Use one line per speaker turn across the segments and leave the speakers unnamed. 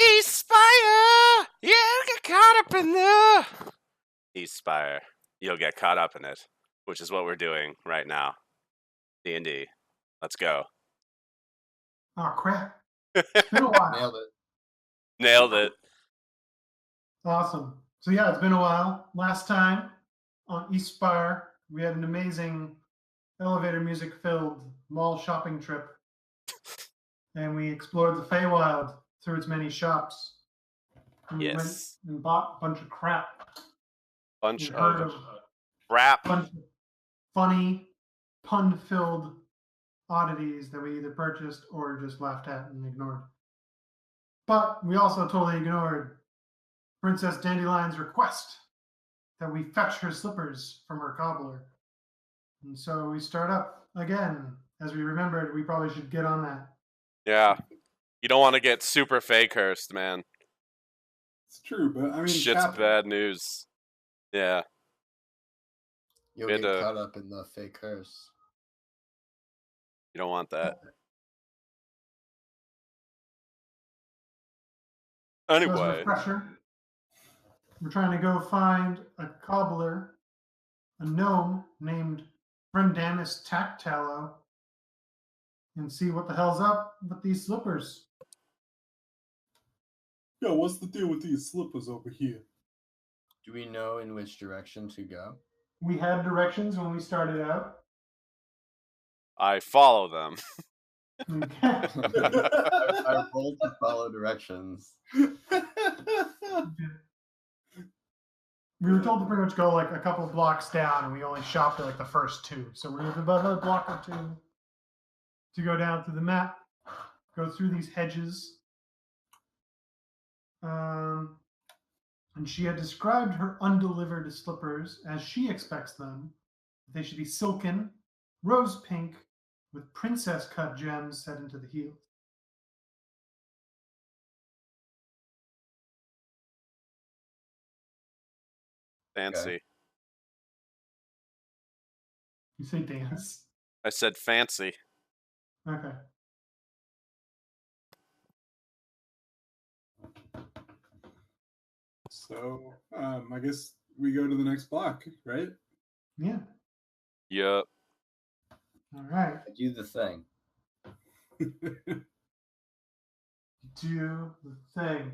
Eastspire! You get caught up in there! Eastspire. You'll get caught up in it, which is what we're doing right now. D&D. Let's go.
Oh, crap. It's been a while.
Nailed it.
Awesome. So yeah, it's been a while. Last time on Eastspire, we had an amazing elevator music filled mall shopping trip. And we explored the Feywild through its many shops. And we went and bought a bunch of crap.
Bunch of
funny, pun-filled oddities that we either purchased or just laughed at and ignored. But we also totally ignored Princess Dandelion's request that we fetch her slippers from her cobbler. And so we start up again. As we remembered, we probably should get on that.
Yeah. You don't want to get super fake cursed, man.
It's true, but I mean...
Shit's bad news. Yeah.
You'll get caught up in the fake curse.
You don't want that. Anyway.
We're trying to go find a cobbler, a gnome named Brendanis Tactallo, and see what the hell's up with these slippers.
Yo, what's the deal with these slippers over here?
Do we know in which direction to go?
We had directions when we started out.
I follow them.
I rolled to follow directions.
We were told to pretty much go like a couple of blocks down, and we only shopped at like the first two. So we're about another block or two to go down through the map, go through these hedges. And she had described her undelivered slippers as she expects them. They should be silken, rose pink, with princess cut gems set into the heels.
Fancy.
Okay. You say dance?
I said fancy.
Okay.
So, I guess we go to the next block, right?
Yeah.
Yep.
All right.
Do the thing.
Do the thing.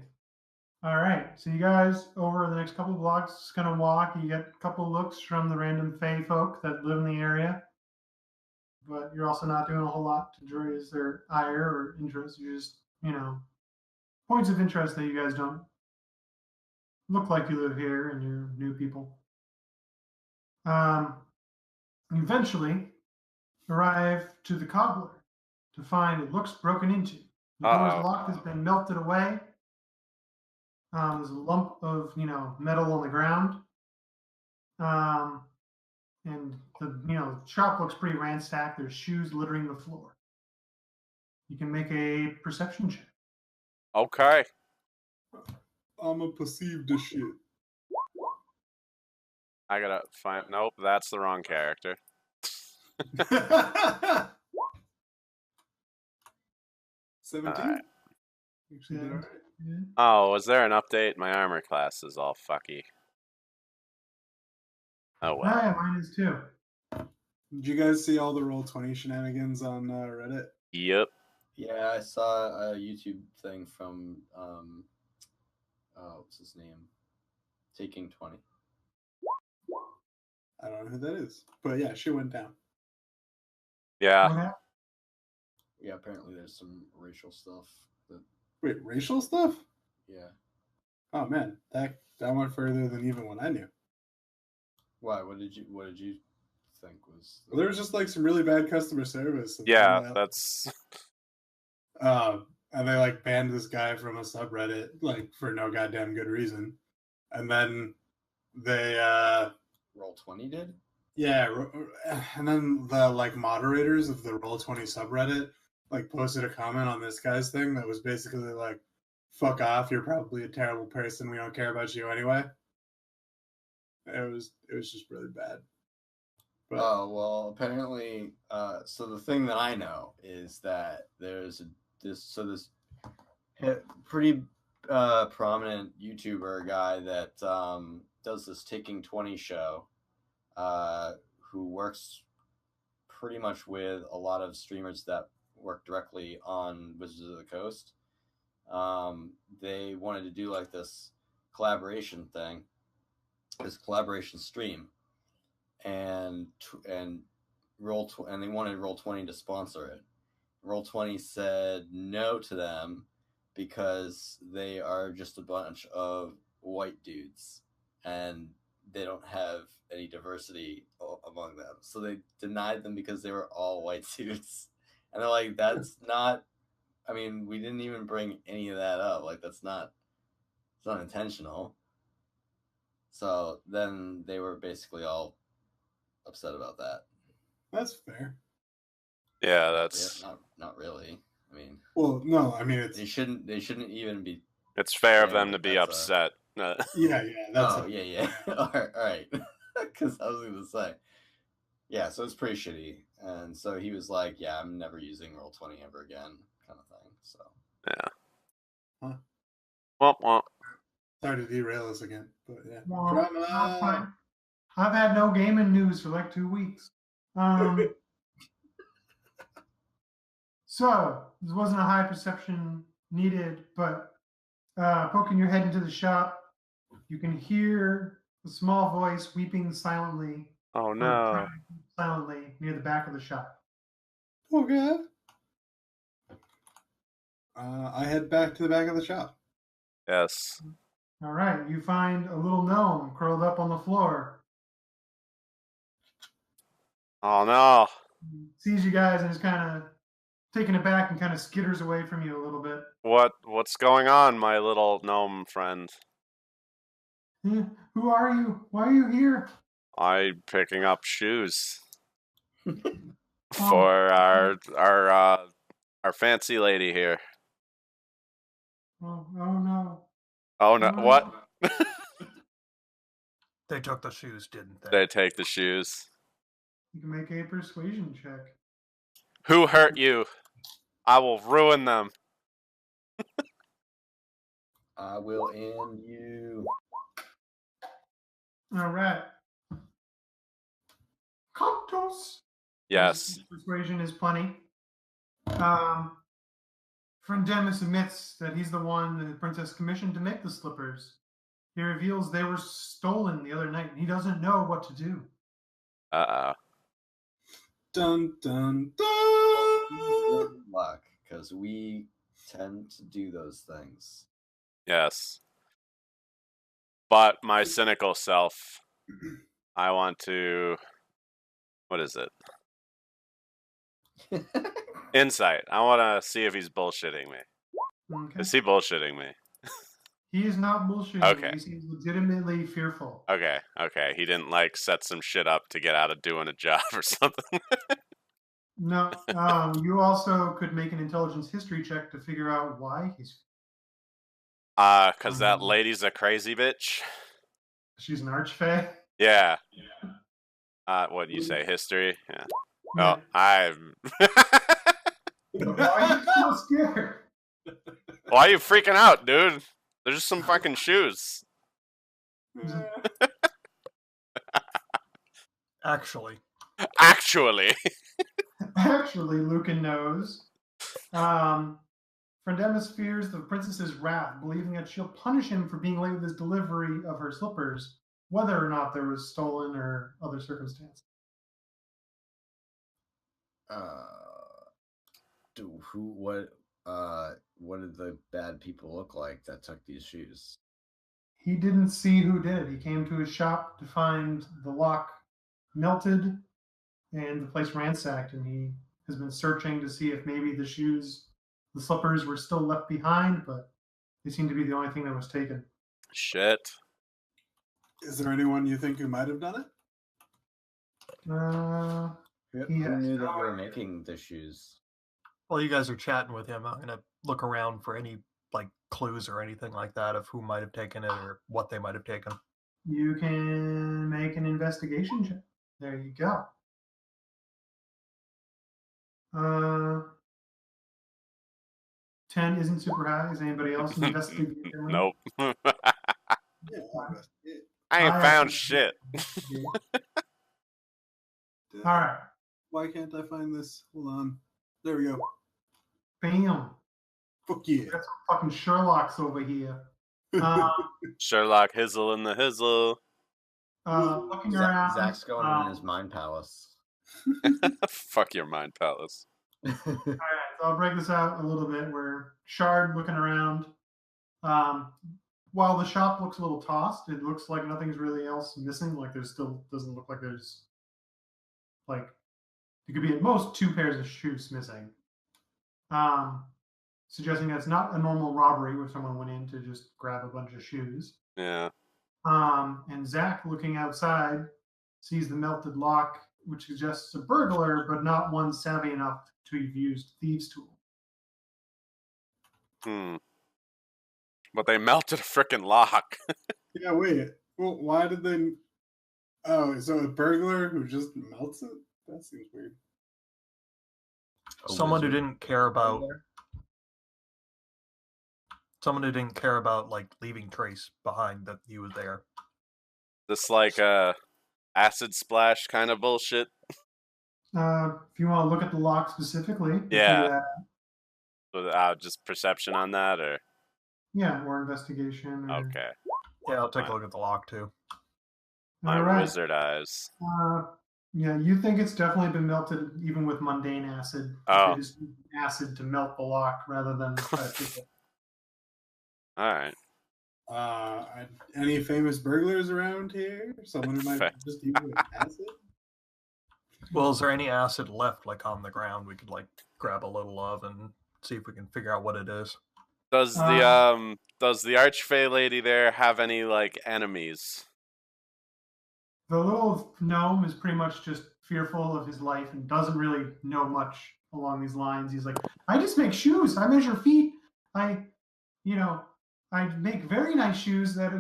All right. So you guys, over the next couple of blocks, just gonna walk. You get a couple of looks from the random Fey folk that live in the area, but you're also not doing a whole lot to raise their ire or interest. You're just, points of interest that you guys don't look like you live here and you're new people. Eventually arrive to the cobbler to find it looks broken into. The door's lock has been melted away. There's a lump of, metal on the ground. And the shop looks pretty ransacked. There's shoes littering the floor. You can make a perception check.
Okay.
I'm a perceived as shit.
I gotta find... Nope, that's the wrong character.
17?
Right. Oh, was there an update? My armor class is all fucky. Oh, well.
Yeah, mine is too.
Did you guys see all the Roll20 shenanigans on Reddit?
Yep.
Yeah, I saw a YouTube thing from, what's his name? Taking 20.
I don't know who that is. But yeah, she went down.
Yeah.
Yeah, apparently there's some racial stuff.
Wait, racial stuff?
Yeah.
Oh man, that went further than even what I knew.
Why? What did you think was?
Well, there was just like some really bad customer service.
Yeah, that's.
And they like banned this guy from a subreddit like for no goddamn good reason, and then they
Roll20 did.
Yeah, and then the like moderators of the Roll20 subreddit like posted a comment on this guy's thing that was basically like, "Fuck off! You're probably a terrible person. We don't care about you anyway." It was just really bad.
But, oh well, apparently, so the thing that I know is that there's this pretty prominent YouTuber guy that does this Taking 20 show, who works pretty much with a lot of streamers that work directly on Wizards of the Coast. They wanted to do like this collaboration thing, this collaboration stream, and they wanted Roll20 to sponsor it. Roll20 said no to them because they are just a bunch of white dudes and they don't have any diversity among them. So they denied them because they were all white dudes. And they're like, that's not, I mean, we didn't even bring any of that up. Like, it's not intentional. So then they were basically all upset about that.
That's fair.
Yeah, that's
not really. I mean,
well, no, I mean
they shouldn't even be.
It's fair of them to be upset.
Yeah, that's
yeah. All right. Because I was gonna say, yeah. So it's pretty shitty, and so he was like, "Yeah, I'm never using Roll20 ever again," kind of thing. So
yeah.
Huh.
Well.
Sorry to derail us again, but yeah.
Well, fine. I've had no gaming news for like 2 weeks. So this wasn't a high perception needed, but poking your head into the shop, you can hear a small voice weeping silently.
Oh no!
Silently near the back of the shop.
Okay. I head back to the back of the shop.
Yes.
All right, you find a little gnome curled up on the floor.
Oh no!
He sees you guys and is kind of taken aback and kind of skitters away from you a little bit.
What's going on, my little gnome friend?
Who are you? Why are you here?
I'm picking up shoes for our fancy lady here.
Oh no.
Oh no! What?
They took the shoes, didn't they?
They take the shoes.
You can make a persuasion check.
Who hurt you? I will ruin them.
I will end you.
All right. Comptos.
Yes.
Persuasion is plenty. Frendemus admits that he's the one the princess commissioned to make the slippers. He reveals they were stolen the other night, and he doesn't know what to do.
Dun dun dun.
Good luck, because we tend to do those things.
Yes. But my cynical self, I want to. What is it? Insight. I want to see if he's bullshitting me.
Okay.
Is he bullshitting me?
He is not bullshitting.
Okay.
He seems legitimately fearful.
Okay. He didn't like set some shit up to get out of doing a job or something.
No. You also could make an intelligence history check to figure out why he's.
Cause that lady's a crazy bitch.
She's an archfey.
Yeah. What do you say? History? Yeah.
Yeah.
Oh, I'm.
Why are you so scared?
Why are you freaking out, dude? They're just some fucking shoes.
Actually,
Actually, Lucan knows. Frendemus fears the princess's wrath, believing that she'll punish him for being late with his delivery of her slippers, whether or not there was stolen or other circumstance.
What did the bad people look like that took these shoes?
He didn't see who did. He came to his shop to find the lock melted and the place ransacked, and he has been searching to see if maybe the slippers were still left behind, but they seem to be the only thing that was taken.
Shit.
Is there anyone you think who might have done it?
Who knew that you were making the shoes?
while you guys are chatting with him, I'm gonna look around for any like clues or anything like that of who might have taken it or what they might have taken.
You can make an investigation check. There you go. 10 isn't super high. Is anybody else investigating?
Nope.
Yeah,
I ain't
I
found
actually-
shit.
All right.
Why can't I find this? Hold on. There we go.
Bam.
Fuck yeah.
Got some fucking Sherlocks over here.
Sherlock Hizzle in the Hizzle.
Looking around.
Zach's going in his mind palace.
Fuck your mind palace.
All right, so I'll break this out a little bit. Where Shard looking around. While the shop looks a little tossed, it looks like nothing's really else missing. Like there's still doesn't look like there's like it could be at most 2 pairs of shoes missing. Suggesting that's not a normal robbery where someone went in to just grab a bunch of shoes.
Yeah.
And Zach, looking outside, sees the melted lock, which suggests a burglar, but not one savvy enough to have used thieves' tool.
But they melted a frickin' lock.
Yeah, wait. Well, why did they? Oh, so a burglar who just melts it? That seems weird.
Someone who didn't care about like leaving trace behind that he was there.
This like acid splash kind of bullshit.
If you want to look at the lock specifically,
Yeah. Without just perception on that, or
or investigation. Or,
okay.
Yeah, I'll take a look at the lock too.
My
All right.
wizard eyes.
Yeah, you think it's definitely been melted even with mundane acid.
Oh.
They just use acid to melt the lock rather than try to pick it.
All right.
Any famous burglars around here? Someone who might just use acid?
Well, is there any acid left, like on the ground? We could like grab a little of and see if we can figure out what it is.
Does the Archfey lady there have any like enemies?
The little gnome is pretty much just fearful of his life and doesn't really know much along these lines. He's like, I just make shoes. I measure feet. I make very nice shoes that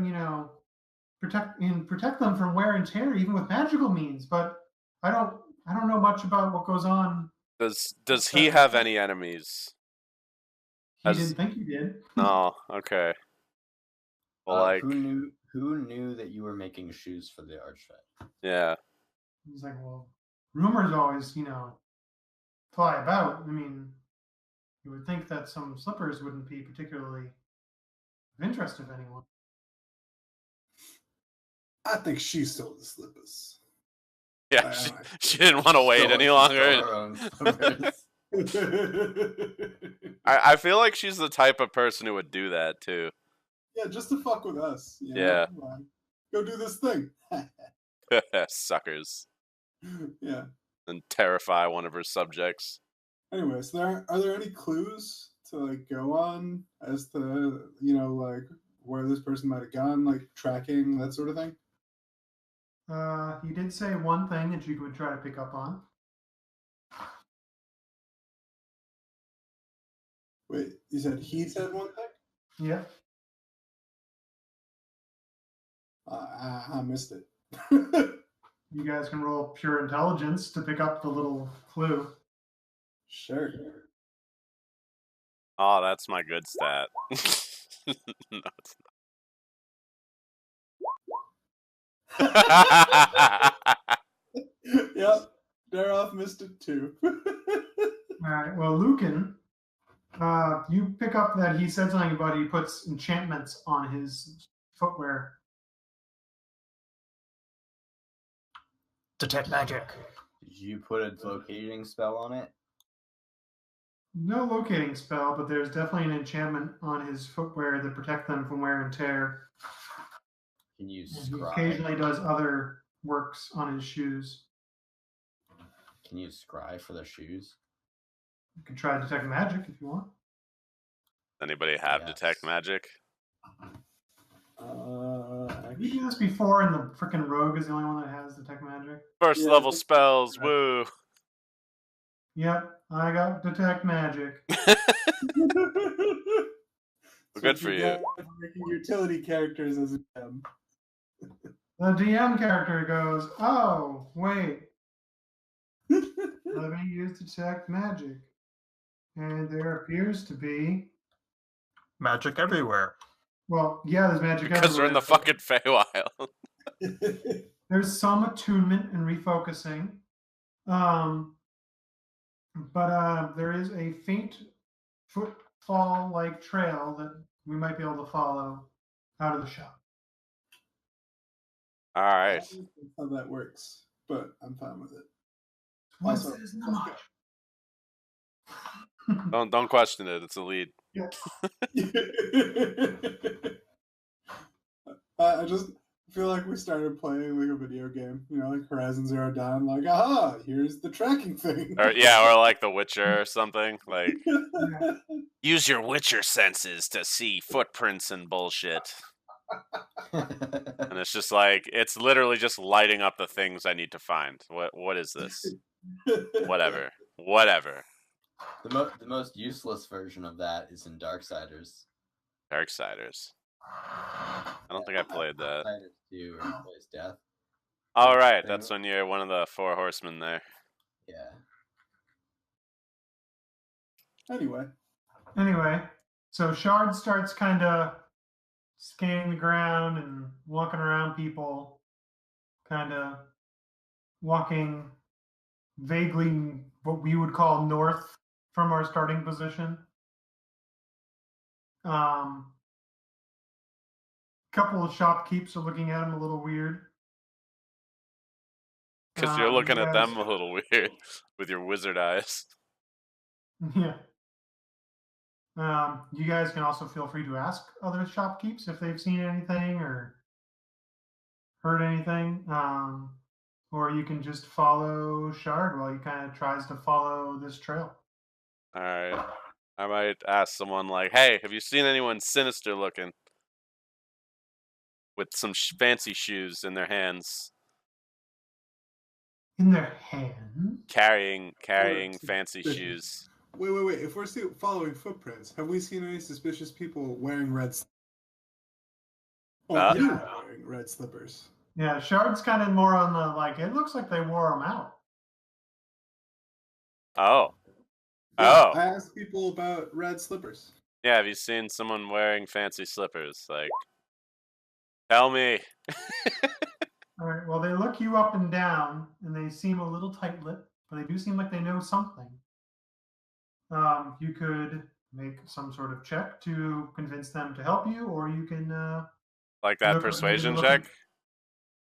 protect them from wear and tear, even with magical means. But I don't know much about what goes on.
Does he have any enemies?
He didn't think he did.
No. Okay. Well, like
who knew that you were making shoes for the Archfey?
Yeah.
He's like, well, rumors always, fly about. I mean, you would think that some slippers wouldn't be particularly of interest of anyone.
I think she stole the slippers.
Yeah. She didn't want to wait any longer. I feel like she's the type of person who would do that too.
Yeah, just to fuck with us.
Yeah.
Go do this thing.
Suckers.
Yeah.
And terrify one of her subjects.
Anyway, so are there any clues to like go on as to like where this person might have gone, like tracking, that sort of thing?
He did say one thing that you could try to pick up on.
Wait, you said he said one thing?
Yeah.
I missed it.
You guys can roll pure intelligence to pick up the little clue.
Sure.
Oh, that's my good stat. No, it's not.
Yep. Daroff missed it too.
All right. Well, Lucan, you pick up that he said something about he puts enchantments on his footwear.
Detect magic.
Did you put a locating spell on it?
No locating spell, but there's definitely an enchantment on his footwear that protect them from wear and tear.
Can you
And he
scry?
occasionally does other works on his shoes.
Can you scry for the shoes?
You can try detect magic if you want.
Anybody have
Yes.
detect magic?
You do this before, and the freaking rogue is the only one that has detect magic.
First
Yeah,
level
that's-
spells, woo.
Yep, I got detect magic.
Good for you.
Making utility characters as a DM.
The DM character goes, oh, wait, let me use detect magic. And there appears to be
Magic everywhere.
Well, yeah, there's magic
Because we're in the
everywhere.
fucking Feywild.
There's some attunement and refocusing. But there is a faint footfall-like trail that we might be able to follow out of the shop.
All right.
That's how that works, but I'm fine with it.
Once
Also,
it is not much.
Don't question it. It's a lead.
Yeah.
I just feel like we started playing like a video game, like Horizon Zero Dawn. Like, aha, here's the tracking thing.
Or like The Witcher or something. Like, use your Witcher senses to see footprints and bullshit. And it's just like, it's literally just lighting up the things I need to find. What is this? Whatever.
The most useless version of that is in Darksiders.
Darksiders. I don't think I played that.
Darksiders 2 plays Death.
All right, that's when you're one of the 4 horsemen there.
Yeah.
Anyway, so Shard starts kind of scanning the ground and walking around people, kind of walking vaguely what we would call north from our starting position. Couple of shopkeepers are looking at him a little weird.
Because you're looking at them a little weird with your wizard eyes.
Yeah. You guys can also feel free to ask other shopkeepers if they've seen anything or heard anything. Or you can just follow Shard while he kind of tries to follow this trail.
All right. I might ask someone like, hey, have you seen anyone sinister looking? With some fancy shoes in their hands.
In their hands?
Carrying fancy shoes.
Wait. If we're still following footprints, have we seen any suspicious people wearing red slippers? Wearing red slippers.
Yeah, Shard's kind of more on the, like, it looks like they wore them out.
Oh.
Yeah, I asked people about red slippers.
Yeah, have you seen someone wearing fancy slippers? Like, tell me.
All right, well, they look you up and down, and they seem a little tight-lipped, but they do seem like they know something. You could make some sort of check to convince them to help you, or you can...
like that persuasion check?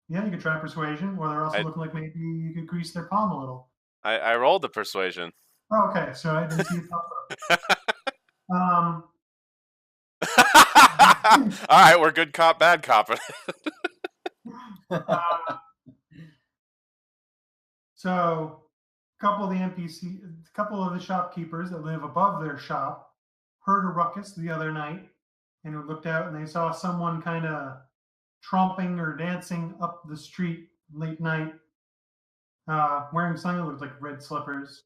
Yeah, you could try persuasion, or they're also looking like maybe you could grease their palm a little.
I rolled the persuasion.
Oh, okay, so I didn't see it pop up.
All right, we're good cop, bad cop.
So, a couple of the shopkeepers that live above their shop heard a ruckus the other night and looked out and they saw someone kind of tromping or dancing up the street late night, wearing something that looked like red slippers.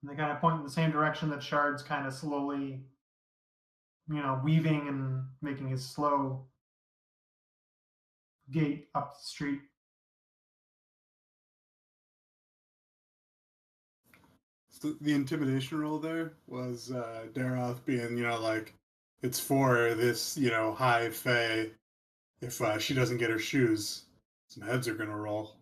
And they kind of point in the same direction that Shard's kind of slowly, weaving and making his slow gait up the street.
So the intimidation roll there was Daroth being, like, it's for this, high fae. If she doesn't get her shoes, some heads are gonna roll.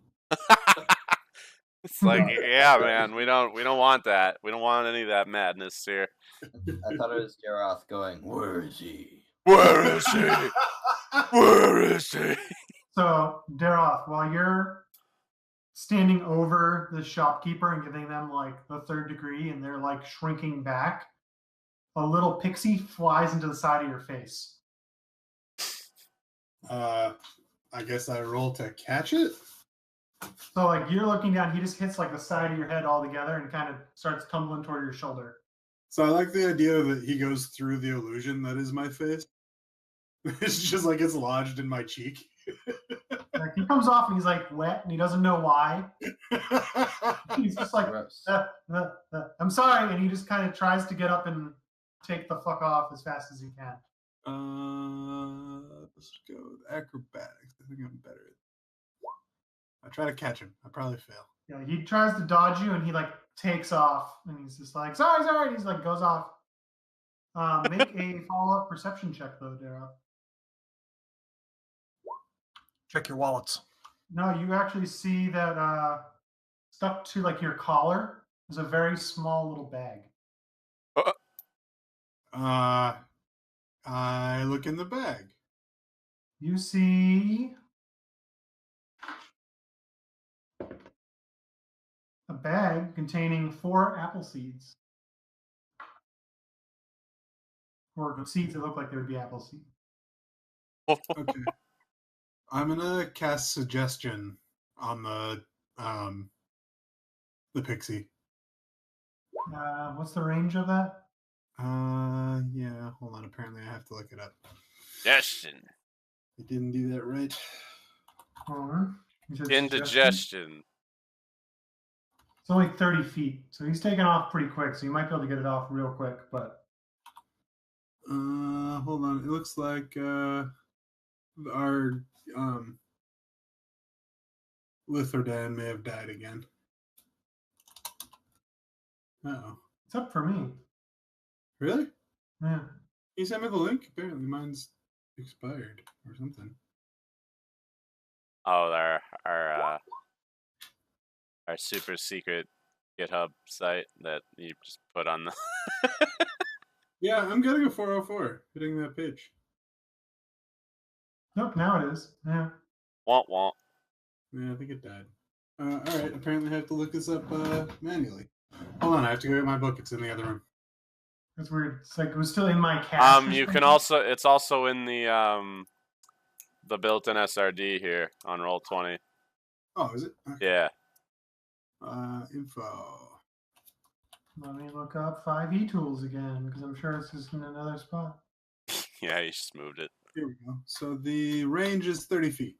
It's like, yeah, man, we don't want that. We don't want any of that madness here.
I thought it was Daroth going, where is he?
Where is he? Where is he?
So, Daroth, while you're standing over the shopkeeper and giving them like the 3rd degree and they're like shrinking back, a little pixie flies into the side of your face.
I guess I roll to catch it.
So like you're looking down, he just hits like the side of your head all together and kind of starts tumbling toward your shoulder.
So I like the idea that he goes through the illusion that is my face. It's just like it's lodged in my cheek.
Like he comes off and he's like wet and he doesn't know why. He's just like, I'm sorry, and he just kind of tries to get up and take the fuck off as fast as he can.
Let's go with acrobatics. I think I'm better at it. I try to catch him. I probably fail.
Yeah, he tries to dodge you and he like takes off and he's just like, sorry, and he's like goes off. Make a follow-up perception check, though, Dara.
Check your wallets.
No, you actually see that stuck to like your collar is a very small little bag.
I look in the bag.
You see a bag containing 4 apple seeds. Or seeds that look like they would be apple seeds.
Okay. I'm gonna cast suggestion on the pixie.
What's the range of that?
Yeah. Hold on. Apparently, I have to look it up.
Suggestion.
I didn't do that right.
Hold on. You said suggestion?
Indigestion.
It's only 30 feet, so he's taking off pretty quick, so you might be able to get it off real quick, but...
Hold on. It looks like our Litherdan may have died again. Oh,
It's up for me.
really?
Yeah.
You sent me the link? Apparently, mine's expired or something.
Oh, our super secret GitHub site that you just put on the.
Yeah, I'm getting a 404 hitting that page.
Nope, now it is. Yeah.
Womp womp.
Yeah, I think it died. All right. Apparently, I have to look this up manually. Hold on, I have to go get my book. It's in the other room.
That's weird. It's like it was still in my cache. or
You can
something.
also. It's also in the built-in SRD here on Roll20.
Oh, is it? Okay.
Yeah.
Info.
Let me look up 5e tools again, because I'm sure this is in another spot.
Yeah, you just moved it.
Here we go. So the range is 30 feet.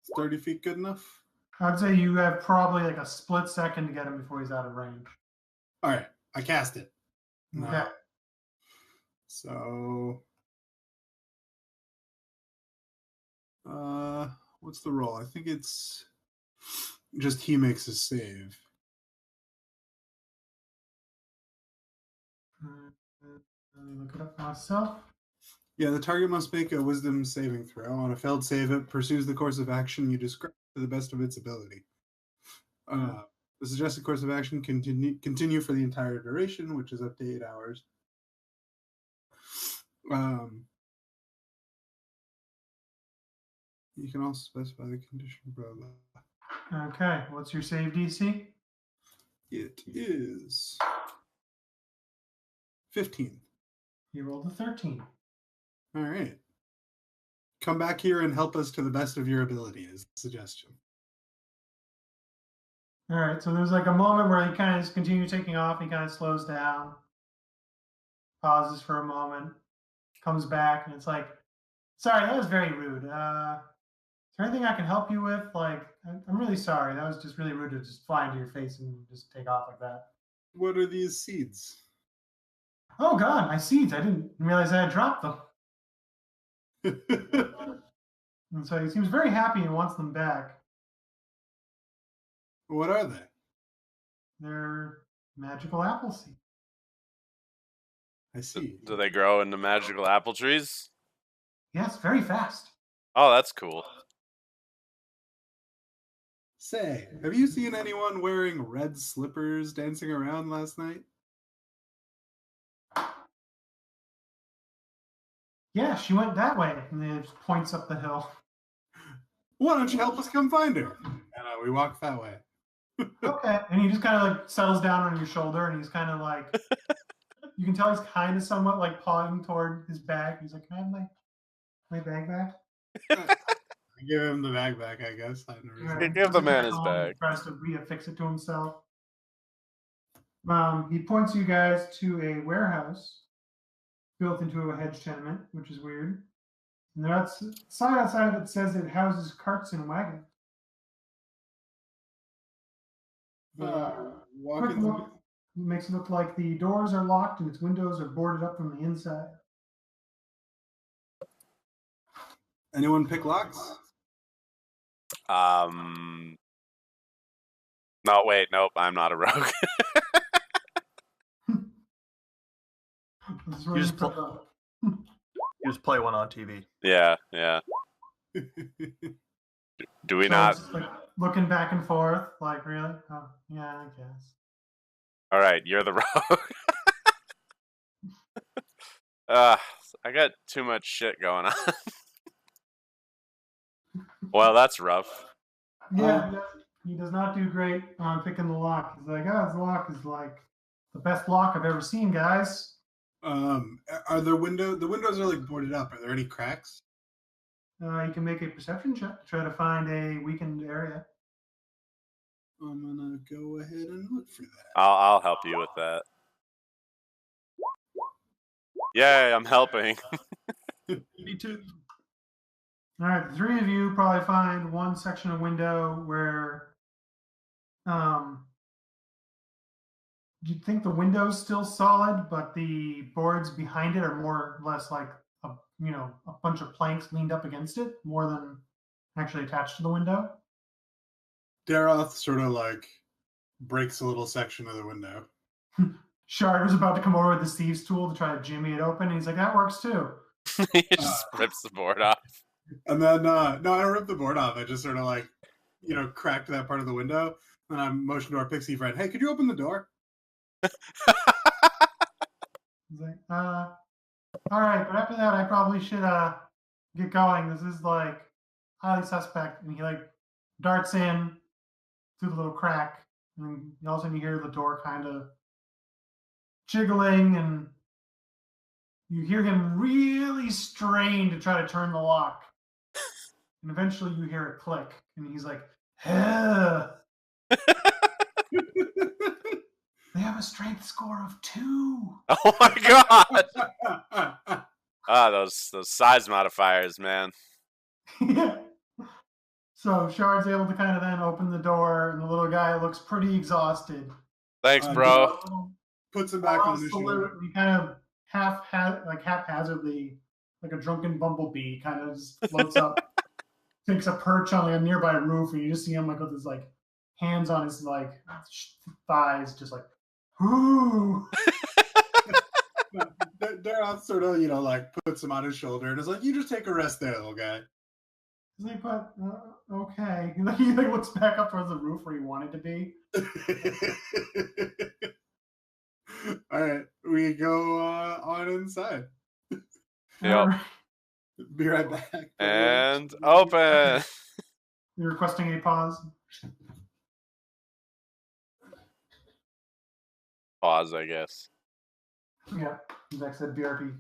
Is 30 feet good enough?
I'd say you have probably like a split second to get him before he's out of range.
All right, I cast it.
Okay.
So, what's the roll? I think it's just he makes a save.
Let me look it up myself.
Yeah, the target must make a wisdom saving throw. On a failed save, it pursues the course of action you describe to the best of its ability. The suggested course of action continue for the entire duration, which is up to 8 hours. You can also specify the condition, blah, blah.
Okay, what's your save DC?
It is 15.
You rolled a 13.
All right. Come back here and help us to the best of your ability is the suggestion.
All right, so there's like a moment where he kind of just continues taking off. He kind of slows down, pauses for a moment, comes back, and it's like, sorry, that was very rude. Is there anything I can help you with? Like, I'm really sorry. That was just really rude to just fly into your face and just take off like that.
What are these seeds?
Oh, God, my seeds. I didn't realize I had dropped them. And so he seems very happy and wants them back.
What are they?
They're magical apple seeds.
I see.
Do they grow into magical apple trees?
Yes, very fast.
Oh, that's cool.
Say, have you seen anyone wearing red slippers dancing around last night?
Yeah, she went that way. And then it points up the hill.
Why don't you help us come find her? And we walk that way.
Okay. And he just kind of like settles down on your shoulder and he's kind of like, you can tell he's kind of somewhat like pawing toward his bag. He's like, can I have my bag back?
I give him the bag back, I guess. I have no reason.
Right.
Give the man his
He
bag.
tries to reaffix it to himself. He points you guys to a warehouse built into a hedge tenement, which is weird. And that's a sign outside of it says it houses carts and wagons.
Walk
Quick
into
look makes it look like the doors are locked and its windows are boarded up from the inside.
Anyone pick locks?
No, wait, nope, I'm not a rogue.
This is
You
where
just
put
You just play one on TV.
Yeah. Do we
so
not?
it's like looking back and forth, like really? Oh, yeah, I guess.
All right, you're the rogue. I got too much shit going on. Well, that's rough.
Yeah, he does not do great on picking the lock. He's like, oh, this lock is like the best lock I've ever seen, guys.
Are there the windows are like boarded up? Are there any cracks?
You can make a perception check to try to find a weakened area.
I'm gonna go ahead and look for that.
I'll help you with that. Yay, I'm helping.
Me too.
All right, the three of you probably find one section of window where you'd think the window's still solid, but the boards behind it are more or less like a bunch of planks leaned up against it, more than actually attached to the window.
Daroth sort of like breaks a little section of the window.
Shard was about to come over with the thieves' tool to try to jimmy it open, and he's like, that works too.
He just rips the board off.
And then, no, I don't rip the board off. I just sort of like, cracked that part of the window. And I motioned to our pixie friend, hey, could you open the door?
He's like, all right, but after that, I probably should get going. This is like highly suspect. And he like darts in through the little crack, and all of a sudden you hear the door kind of jiggling, and you hear him really strain to try to turn the lock. And eventually you hear it click, and he's like, "Huh." They have a strength score of 2.
Oh my god! Those size modifiers, man.
Yeah. So Shard's able to kind of then open the door, and the little guy looks pretty exhausted.
Thanks, bro.
Puts him back on the
salute.
shoulder.
He kind of haphazardly, like a drunken bumblebee, kind of just floats up, takes a perch on a nearby roof, and you just see him like with his like hands on his like thighs, just like, ooh.
Daroth sort of, like puts him on his shoulder and is like, you just take a rest there, little guy.
He's like, but okay. He like looks back up towards the roof where he wanted to be.
All right, we go on inside.
Yep.
Be right back.
And open.
You're requesting a pause.
Pause, I guess.
Yeah, Zach said BRP.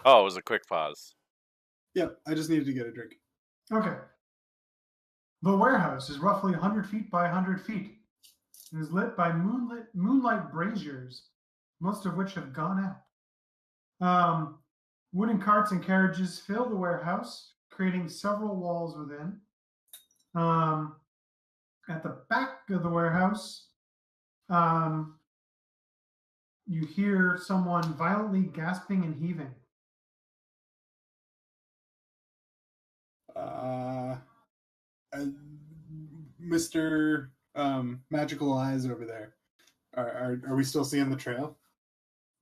Oh, it was a quick pause.
Yeah, I just needed to get a drink.
Okay. The warehouse is roughly 100 feet by 100 feet. It is lit by moonlight braziers, most of which have gone out. Wooden carts and carriages fill the warehouse, creating several walls within. At the back of the warehouse, you hear someone violently gasping and heaving.
Mr. Magical Eyes over there. Are we still seeing the trail?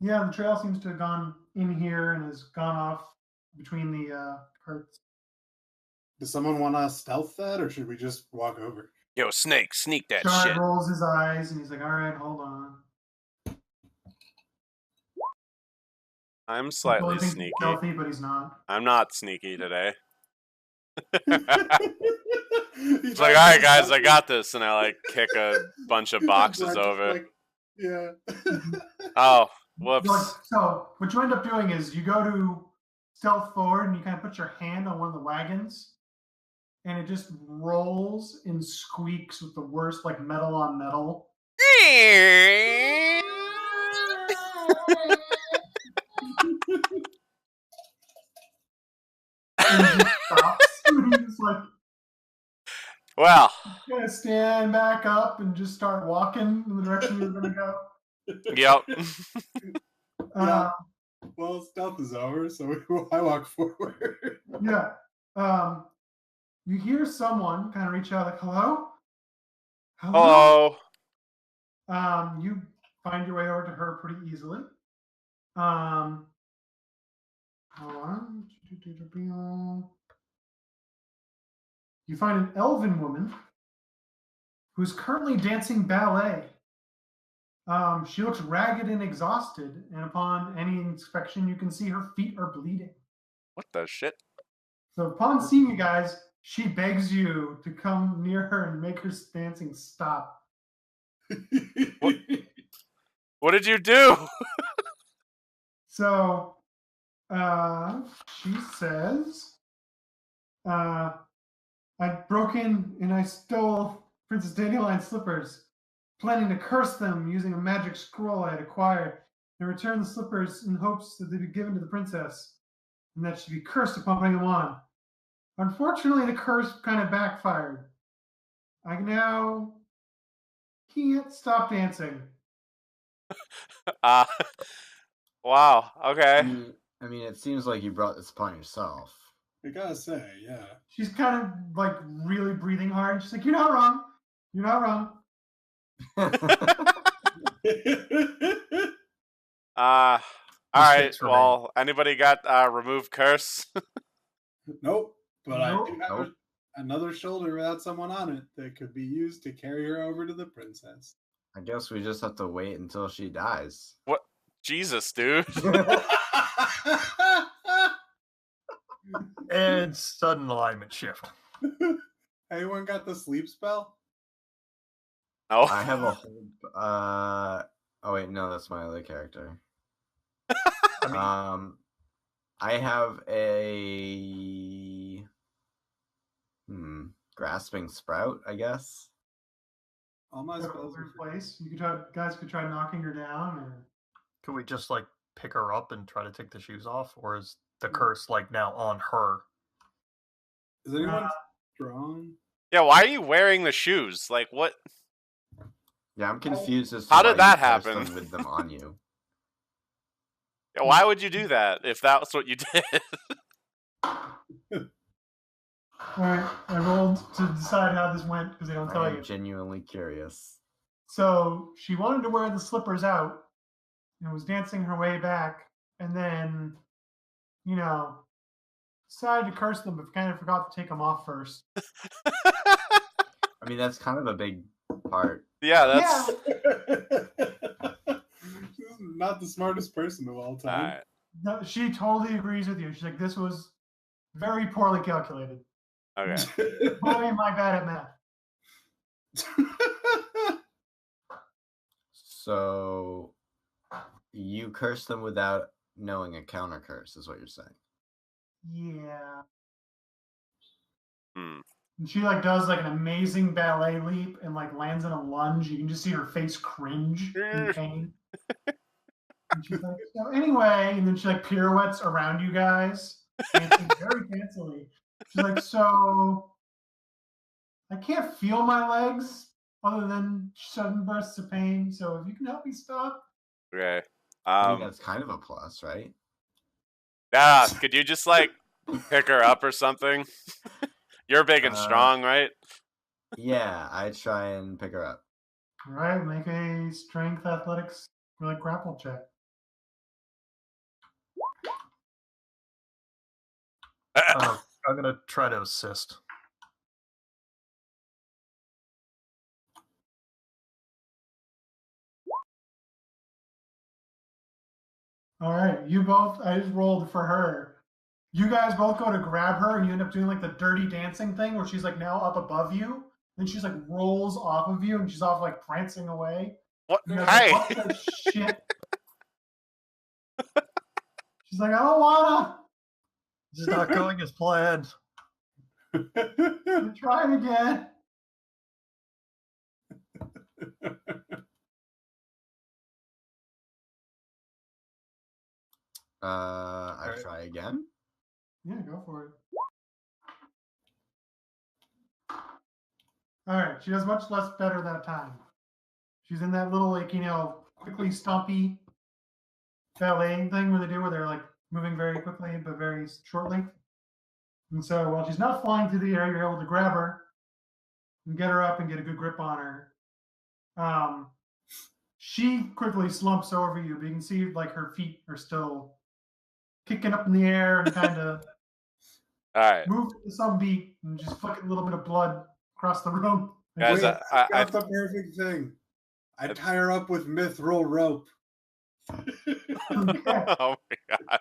Yeah, the trail seems to have gone in here and has gone off between the carts.
Does someone want to stealth that, or should we just walk over?
Yo, Snake, sneak that
Shard
shit.
rolls his eyes and he's like, all right, hold on.
I'm slightly
He's
sneaky.
stealthy, but he's not.
I'm not sneaky today. It's like, all right, guys, I got this, and I like kick a bunch of boxes over.
Like, yeah.
Oh, whoops.
So what you end up doing is you go to stealth forward and you kind of put your hand on one of the wagons, and it just rolls and squeaks with the worst like metal on metal. And it just stops. And he's like,
Well,
you're gonna stand back up and just start walking in the direction you're gonna go.
yep.
Yeah. Well, stealth is over, so I walk forward.
Yeah. You hear someone kind of reach out like, hello? Hello?
Oh,
You find your way over to her pretty easily. Hold on. You find an elven woman who's currently dancing ballet. She looks ragged and exhausted, and upon any inspection, you can see her feet are bleeding.
what the shit?
So upon seeing you guys, she begs you to come near her and make her dancing stop.
What did you do?
So she says, I broke in and I stole Princess Dandelion's slippers, planning to curse them using a magic scroll I had acquired, and return the slippers in hopes that they'd be given to the princess, and that she'd be cursed upon putting them on. Unfortunately, the curse kind of backfired. I now can't stop dancing.
Uh, wow. Okay.
I mean, it seems like you brought this upon yourself.
I gotta say, yeah.
She's kind of like really breathing hard. She's like, "You're not wrong. You're not wrong."
All right.
Mistakes were made.
Well, anybody got remove curse?
Nope. But I
Nope.
do have another shoulder without someone on it that could be used to carry her over to the princess.
I guess we just have to wait until she dies.
What? Jesus, dude.
And sudden alignment shift.
Anyone got the sleep spell?
No.
I have a whole. Oh wait, no, that's my other character. I have a grasping sprout, I guess.
All my spells are
in place. You could try. Guys could try knocking her down, or
Can we just like pick her up and try to take the shoes off, or is the curse like now on her?
Is anyone strong?
Yeah. Why are you wearing the shoes? Like what?
Yeah, I'm confused as to
How
why
did that
you cursed
happen?
them with them on you.
Yeah, why would you do that if that's what you did?
all right. I rolled to decide how this went because they don't tell
I
you.
am genuinely curious.
So she wanted to wear the slippers out and was dancing her way back, and then, decided to curse them, but kind of forgot to take them off first.
I mean, that's kind of a big part.
Yeah, that's
She's not the smartest person of all time.
Alright.
No, she totally agrees with you. She's like, this was very poorly calculated.
Okay.
Boy, am I bad at math.
So you curse them without knowing a counter curse, is what you're saying.
Yeah.
Hmm.
And she does an amazing ballet leap and lands in a lunge. You can just see her face cringe in pain. And she's like, so anyway, and then she pirouettes around you guys, dancing very fancily. She's like, so I can't feel my legs other than sudden bursts of pain. So if you can help me stop.
Okay.
I mean, that's kind of a plus, right?
Yeah. Could you just pick her up or something? You're big and strong, right?
Yeah, I try and pick her up.
All right, make a strength athletics grapple check.
I'm gonna try to assist.
All right, you both. I just rolled for her. You guys both go to grab her, and you end up doing the dirty dancing thing, where she's now up above you, then she's rolls off of you, and she's off prancing away.
What?
And you're
Hey.
what the shit? She's like, I don't wanna.
This is not going as planned.
Try it again.
I try again.
Yeah, go for it. All right, she does much less better that time. She's in that little quickly stompy ballet thing where they're moving very quickly but very shortly. And so while she's not flying through the air, you're able to grab her and get her up and get a good grip on her. She quickly slumps over you, but you can see like her feet are still kicking up in the air and kind of
All right,
moving to some beat and just flicking a little bit of blood across the room.
guys.
Wait,
I
got the perfect thing. I tie her up with mithril rope.
Okay.
Oh my god!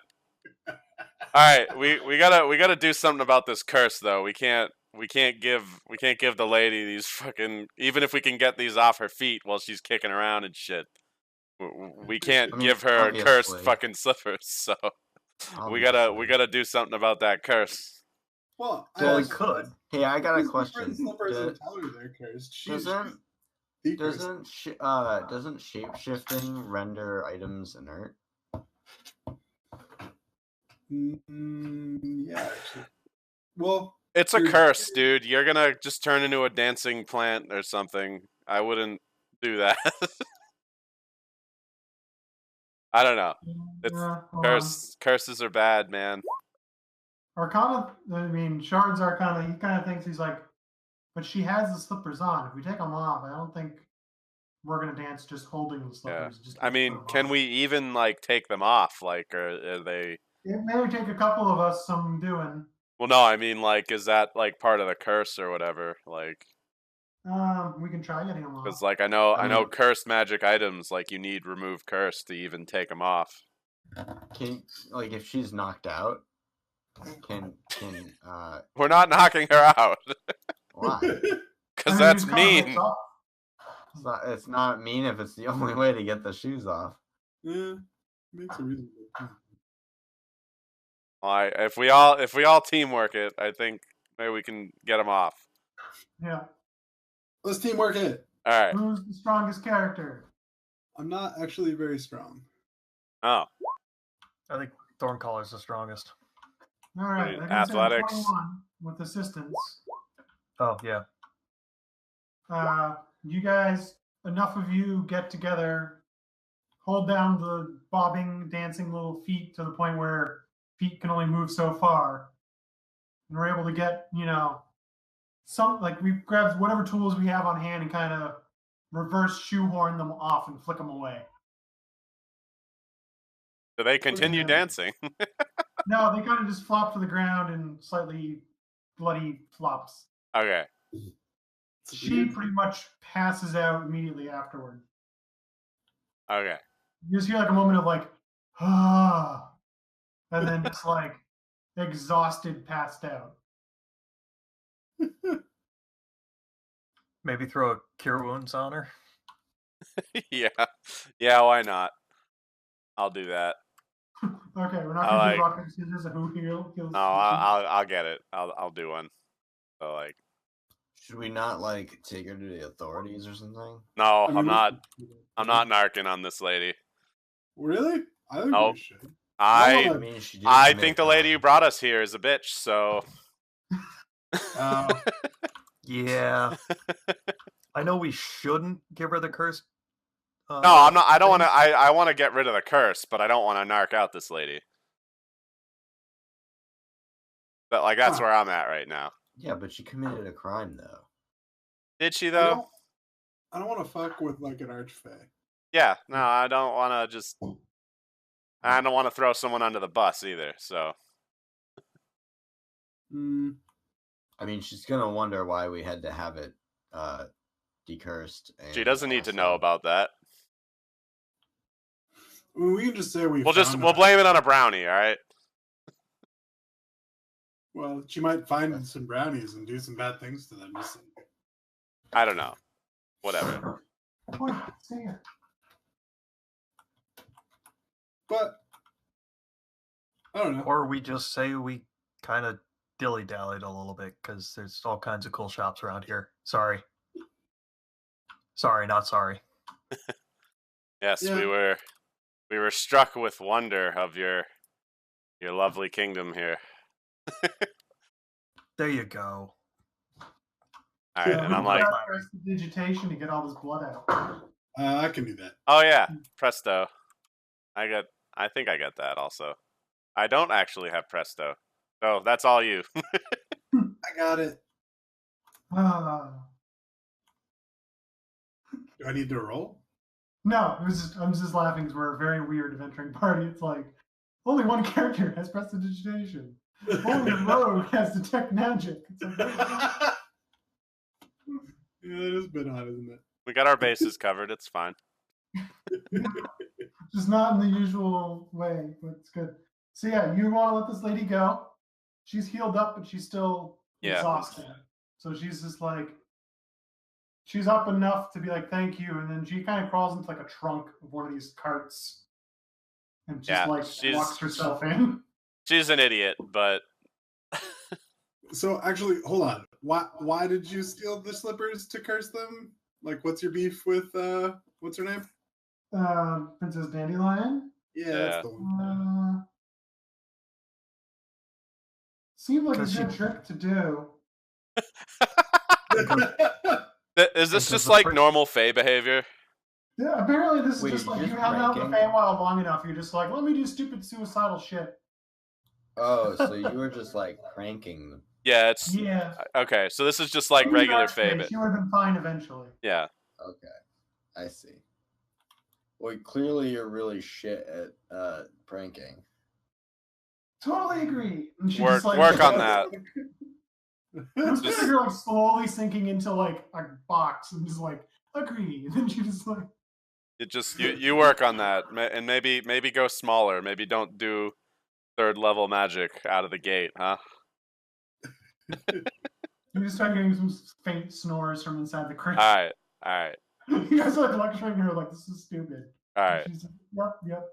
All right, we gotta do something about this curse though. We can't give the lady these fucking, even if we can get these off her feet while she's kicking around and shit. We can't
I mean,
give her cursed
obviously.
fucking slippers. So we
Obviously.
gotta do something about that curse.
Well,
Well, we
asked
could.
Hey, I got a
these
question.
slippers and tell her they're cursed.
Doesn't
the cursed.
doesn't shape-shifting render items inert?
Yeah, actually. Well,
It's a
You're-
curse, dude. You're gonna just turn into a dancing plant or something. I wouldn't do that. I don't know. It's
hold on.
curses are bad, man.
Arcana, I mean, Shard's Arcana, he kind of thinks he's like, but she has the slippers on. If we take them off, I don't think we're going to dance just holding the
Yeah.
slippers. Just
I mean, can we even like take them off? Like, are they?
It may take a couple of us some doing.
Well, no. I mean, like, is that like part of the curse or whatever? Like,
We can try getting them
because
off.
like I know
mean-
cursed magic items, like you need remove curse to even take them off.
Can like if she's knocked out, can
We're not knocking her out
why?
because
I mean,
that's
just kinda
mean.
looks off.
It's not mean if it's the only way to get the shoes off.
Yeah, makes a reasonable point.
If we all teamwork it, I think maybe we can get them off.
Yeah.
Let's teamwork it.
All right.
Who's the strongest character?
I'm not actually very strong.
Oh,
I think Thorncaller's the strongest.
All right.
Wait,
I can say
athletics.
21 with assistance.
Oh yeah.
You guys, enough of you get together, hold down the bobbing, dancing little feet to the point where feet can only move so far. And we're able to get, we grabbed whatever tools we have on hand and kind of reverse shoehorn them off and flick them away.
do they continue
Yeah.
dancing?
No, they kind of just flop to the ground in slightly bloody flops.
Okay.
She pretty much passes out immediately afterward.
Okay.
You just hear like a moment of like, ah, and then just like exhausted, passed out.
Maybe throw a cure wounds on her.
Yeah. Yeah. Why not? I'll do that.
Okay, we're not
I
gonna
like-
do rock paper scissors. Who heals?
No, I'll get it. I'll do one. So like,
Should we not like take her to the authorities or something?
no,
I mean,
I'm not
we-
narking on this lady.
Really? I think
Nope.
we should.
I
wanna-
mean, she did
I
commit
think
a
the lady who
crime.
brought us here is a bitch. So
Yeah. I know we shouldn't give her the curse.
no, I'm not. I don't want to.
things.
I want to get rid of the curse, but I don't want to narc out this lady. But like that's
Huh.
where I'm at right now.
Yeah, but she committed a crime though.
Did she
I
though?
don't want to fuck with like an archfey.
Yeah. No, I don't want to just. I don't want to throw someone under the bus either. So
Mm,
I mean, she's gonna wonder why we had to have it decursed.
she
and
doesn't need to know
also-
about that.
I mean, we can just say we.
We'll
found
blame it on a brownie. All right.
Well, she might find some brownies and do some bad things to them. Just like-
I don't know. Whatever.
Point, say it.
But I don't know.
Or we just say we kind of dilly-dallied a little bit because there's all kinds of cool shops around here. Sorry. Sorry, not sorry.
Yes,
Yeah.
we were struck with wonder of your lovely kingdom here.
There you go.
All right,
So
and
who
I'm like,
got prestidigitation to get all this blood out.
I can do that.
oh yeah, presto. I think I got that also. I don't actually have presto. Oh, that's all you.
I got it.
Ah.
Do I need to roll?
No, it was just I'm just laughing because we're a very weird adventuring party. It's like only one character has prestidigitation. Only the rogue has detect magic. It's like,
Yeah, that is a bit odd, isn't it?
We got our bases covered. It's fine.
just not in the usual way, but it's good. So yeah, you want to let this lady go. She's healed up, but she's still exhausted. So she's just like, she's up enough to be like, thank you. And then she kind of crawls into like a trunk of one of these carts and just locks herself in.
She's an idiot, but
So actually, hold on. Why did you steal the slippers to curse them? Like, what's your beef with what's her name?
Princess Dandelion.
Yeah,
Yeah.
that's the one.
Seemed like a
Because
good trick to do.
is this
Because
just
the
like normal Fey behavior?
Yeah, apparently this is
Wait,
just
you're
like
just
you hang out with
pranking?
Feywild long enough, you're just like, let me do stupid suicidal shit.
Oh, so you were just like pranking them.
Yeah, it's
Yeah.
okay. So this is just like
In
regular
that
Fey.
case, she would have been fine eventually.
Yeah.
Okay, I see. Well, clearly you're really shit at pranking.
Totally agree. And she
Work
just, like,
work on that.
It was
Just-
her like slowly sinking into like a box and just like agree. And then she just like
It just you work on that, and maybe go smaller. Maybe don't do 3rd level magic out of the gate, huh?
you just start getting some faint snores from inside the crate.
All right.
You guys are like lecturing her like this is stupid.
All
And
right.
she's like, yep.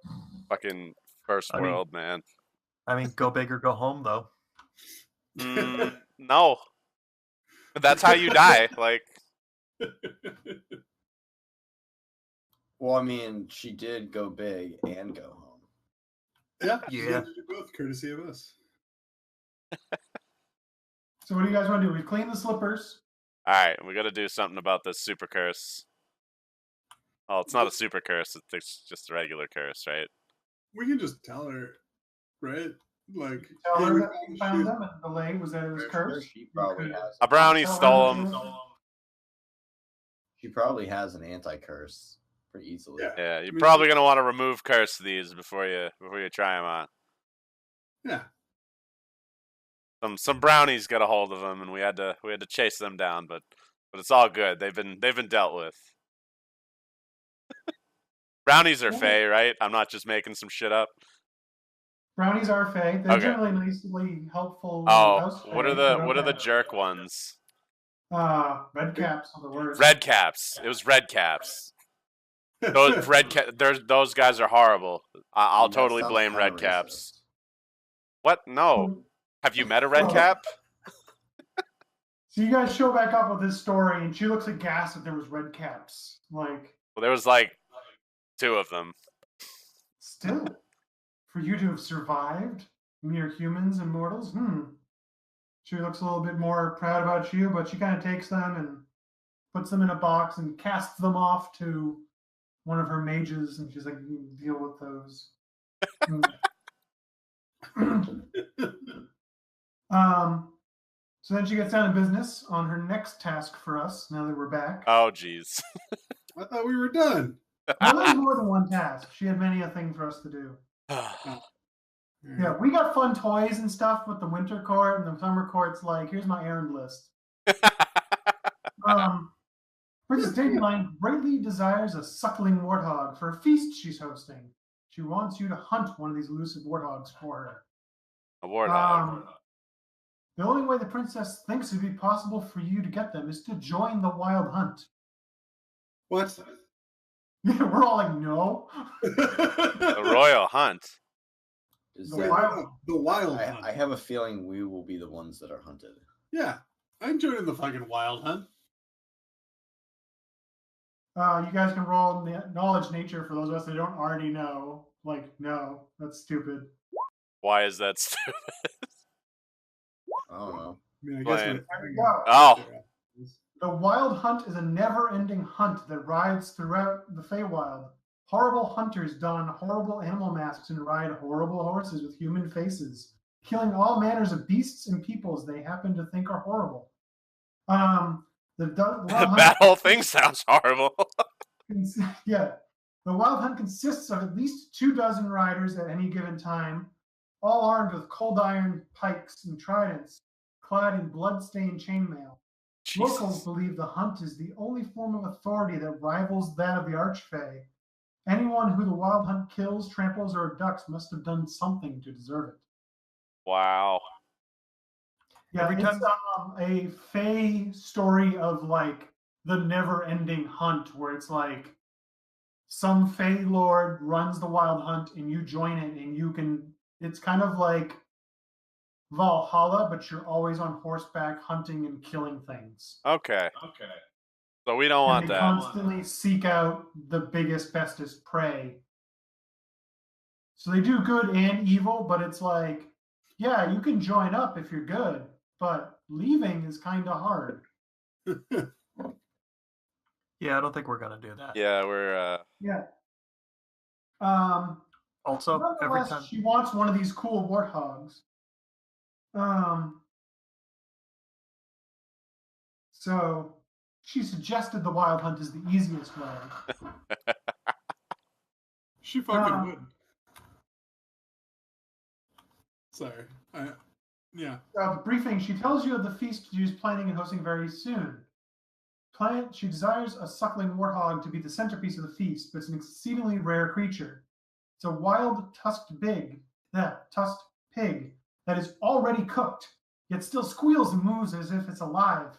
Fucking first
I mean-
world, man.
I mean, go big or go home, though.
No. That's how you die. Like,
Well, I mean, she did go big and go home.
Yeah, she's
Yeah.
going to do both, courtesy of us.
So what do you guys want to do? We've cleaned the slippers.
all right, we got to do something about this super curse. Oh, it's not a super curse. It's just a regular curse, right?
We can just tell her, right? Like,
Tell
hey,
her
we
that we found them and the delay was that it was
I'm
cursed.
sure she probably
could-
has.
A brownie
Tell her
stole
that
them.
it was-
She probably has an anti-curse pretty easily.
Yeah.
Yeah, you're
mean-
probably gonna want to remove curse these before you try them on.
yeah.
Some brownies got a hold of them, and we had to chase them down, but it's all good. They've been dealt with. Brownies are Fey, right? I'm not just making some shit up.
Brownies are Fey. They're
Okay.
generally nicely helpful.
Oh,
house
what are
Fey,
the
but okay.
jerk ones?
Red caps are the worst.
Red caps. It was red caps. Those those guys are horrible. I'll
That
totally
sounds
blame
kinda
red caps.
racist.
What? No. Have you met a red
Oh.
cap?
So you guys show back up with this story, and she looks aghast that there was red caps. Like,
Well, there was like 2 of them.
still, for you to have survived, mere humans and mortals. She looks a little bit more proud about you, but she kind of takes them and puts them in a box and casts them off to one of her mages, and she's like, "You can deal with those." So then she gets down to business on her next task for us. Now that we're back,
Oh, jeez.
I thought we were done.
well, there's more than one task. She had many a thing for us to do. Yeah, we got fun toys and stuff with the winter court, and the summer court's like, here's my errand list. Princess Dandelion greatly desires a suckling warthog for a feast she's hosting. She wants you to hunt one of these elusive warthogs for her.
A warthog.
The only way the princess thinks it'd be possible for you to get them is to join the wild hunt.
What?
We're all like, no.
The royal hunt.
Is
The
that-
wild-
The wild
I
hunt.
have a feeling we will be the ones that are hunted.
Yeah, I'm joining the fucking wild hunt.
You guys can roll knowledge nature for those of us that don't already know. Like, no, that's stupid.
Why is that stupid?
I don't know.
I mean, I
Plan.
guess
There we go.
Oh,
The wild hunt is a never-ending hunt that rides throughout the Feywild. Horrible hunters don horrible animal masks and ride horrible horses with human faces. killing all manners of beasts and peoples they happen to think are horrible. The wild hunt
That whole thing sounds horrible.
yeah. The wild hunt consists of at least 24 riders at any given time, all armed with cold iron pikes and tridents, clad in blood-stained chainmail. Locals
Jesus.
believe the hunt is the only form of authority that rivals that of the Archfey. Anyone who the wild hunt kills, tramples, or abducts must have done something to deserve it.
Wow.
Yeah,
Every
it's
time-
a Fey story of like the never-ending hunt, where it's like some Fey lord runs the wild hunt and you join it, and you can. It's kind of like Valhalla, but you're always on horseback hunting and killing things.
Okay. So we don't
And
want
they
that.
constantly seek out the biggest, bestest prey. So they do good and evil, but it's like, yeah, you can join up if you're good, but leaving is kind of hard.
Yeah, I don't think we're gonna do that.
Yeah, we're
Yeah.
Also, every
Nonetheless,
time
she wants one of these cool warthogs. So she suggested the wild hunt is the easiest way.
She fucking would. Sorry. Yeah.
The briefing, she tells you of the feast she's planning and hosting very soon. She desires a suckling warthog to be the centerpiece of the feast, but it's an exceedingly rare creature. It's a wild tusked pig that is already cooked, yet still squeals and moves as if it's alive.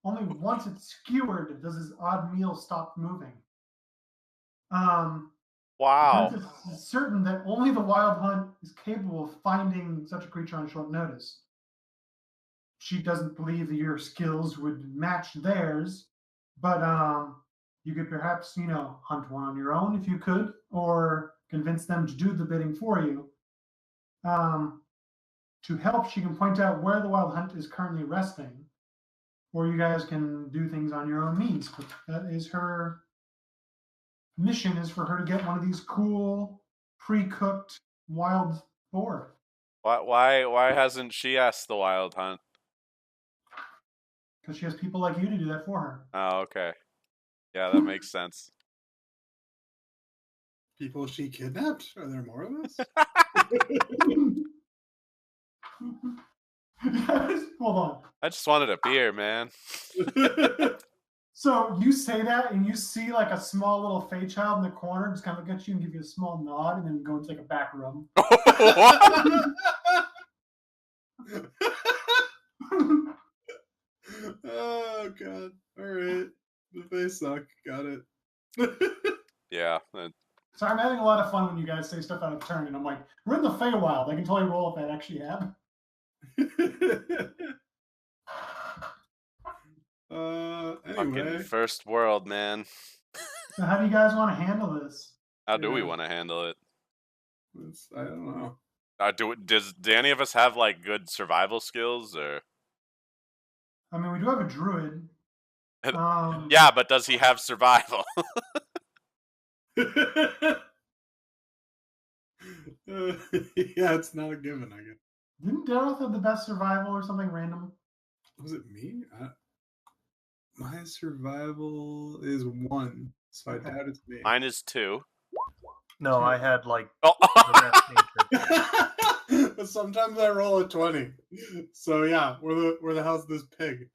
Only once it's skewered does his odd meal stop moving.
wow.
It's certain that only the wild hunt is capable of finding such a creature on short notice. She doesn't believe that your skills would match theirs, but you could perhaps, hunt one on your own if you could, or convince them to do the bidding for you. To help, she can point out where the wild hunt is currently resting, or you guys can do things on your own means. But that is her mission, is for her to get one of these cool, pre-cooked wild boar.
Why hasn't she asked the wild hunt?
Because she has people like you to do that for her.
Oh, okay. Yeah, that makes sense.
People she kidnapped? Are there more of us?
Hold on.
I just wanted a beer, man.
So you say that, and you see like a small little Fey child in the corner just kind of look at you and give you a small nod, and then go into like a back room.
What?
Oh god. Alright. The face suck. Got it.
Yeah.
So I'm having a lot of fun when you guys say stuff out of turn, and I'm like, we're in the Feywild. I can totally roll if that actually happened.
Anyway.
Fucking first world, man.
So how do you guys want to handle this?
How do we
Yeah.
want to handle it?
I don't know.
Do any of us have like good survival skills or?
I mean, we do have a druid.
Yeah, but does he have survival?
Yeah, it's not a given, I guess.
Didn't Dareth have the best survival or something random?
Was it me? My survival is 1, so I doubt it's me.
Mine is 2.
no, I had like
Oh.
the best nature.
But sometimes I roll a 20. So yeah, where the hell's this pig?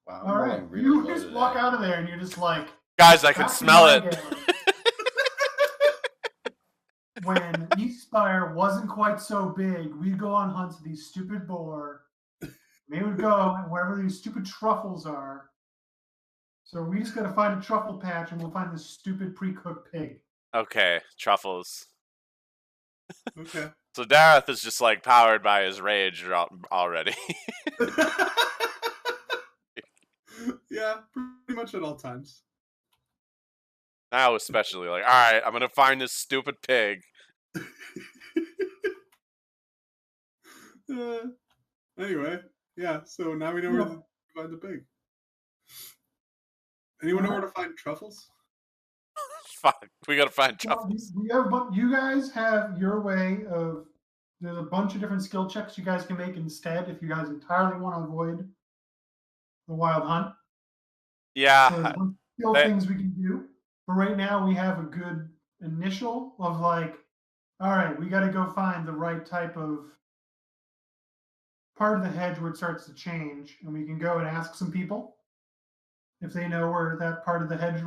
Wow, I'm
All right,
rolling really
you
low
just
today.
walk out of there, and you're just like,
Guys, I can
back to
smell
my
it.
day. When Eastspire wasn't quite so big, we'd go on hunts of these stupid boar. They would go wherever these stupid truffles are. So we just got to find a truffle patch, and we'll find this stupid pre-cooked pig.
Okay, truffles.
Okay.
So Dareth is just like powered by his rage already.
Yeah, pretty much at all times.
Now especially, like, all right, I'm gonna find this stupid pig.
Anyway, yeah, so now we know where to find the pig. Anyone know where to find truffles?
Fuck, we gotta find
Well,
truffles.
you guys have your way of there's a bunch of different skill checks you guys can make instead if you guys entirely want to avoid the wild hunt. So there's a
Yeah,
bunch of skill
that-
things we can do. But right now we have a good initial of like, all right, we got to go find the right type of part of the hedge where it starts to change, and we can go and ask some people if they know where that part of the hedge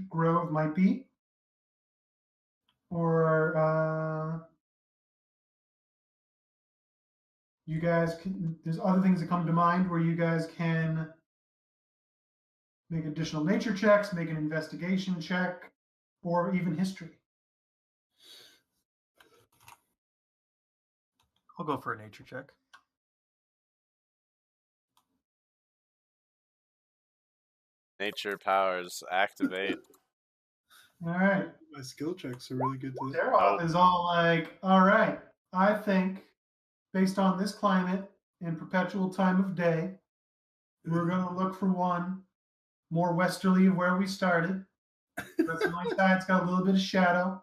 grove might be, or you guys can. There's other things that come to mind where you guys can make additional nature checks, make an investigation check, or even history.
I'll go for a nature check.
nature powers activate.
All right.
My skill checks are really good today.
Daroth
Oh.
is all like, all right, I think based on this climate and perpetual time of day, we're going to look for one more westerly of where we started. That's the only side. It's got a little bit of shadow.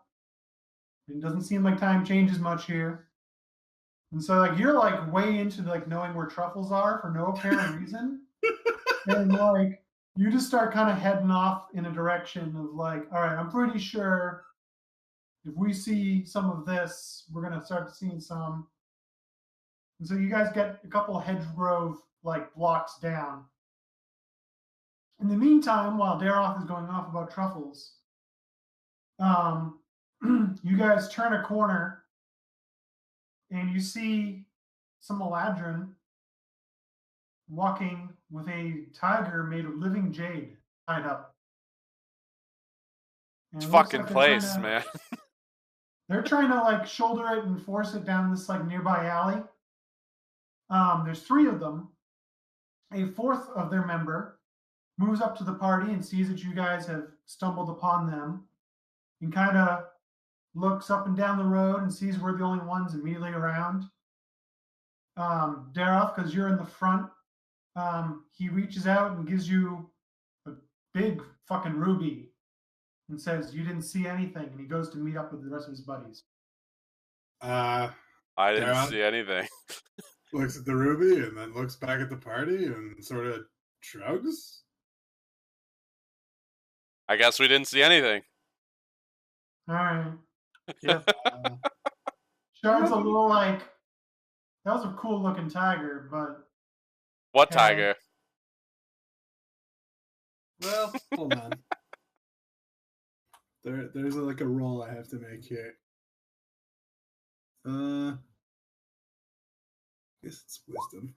It doesn't seem like time changes much here. And so like you're like way into like knowing where truffles are for no apparent reason. And like you just start kind of heading off in a direction of like, all right, I'm pretty sure if we see some of this, we're gonna start seeing some. And so you guys get a couple of hedgegrove like blocks down. In the meantime, while Daroth is going off about truffles, you guys turn a corner and you see some Eladrin walking with a tiger made of living jade tied up. And
It's
it looks
fucking
like they're trying
place,
to-
man.
They're trying to like shoulder it and force it down this like nearby alley. There's 3 of them. A 4th of their member moves up to the party and sees that you guys have stumbled upon them and kind of looks up and down the road and sees we're the only ones immediately around. Daroth, because you're in the front, he reaches out and gives you a big fucking ruby and says, "You didn't see anything." And he goes to meet up with the rest of his buddies.
I didn't
Daroth
see anything.
looks at the ruby and then looks back at the party and sort of shrugs.
I guess we didn't see anything.
All right.
Yeah.
Shard's a little like, that was a cool looking tiger, but
What
Okay.
tiger?
Well, hold on. There's like a roll I have to make here. Guess it's wisdom.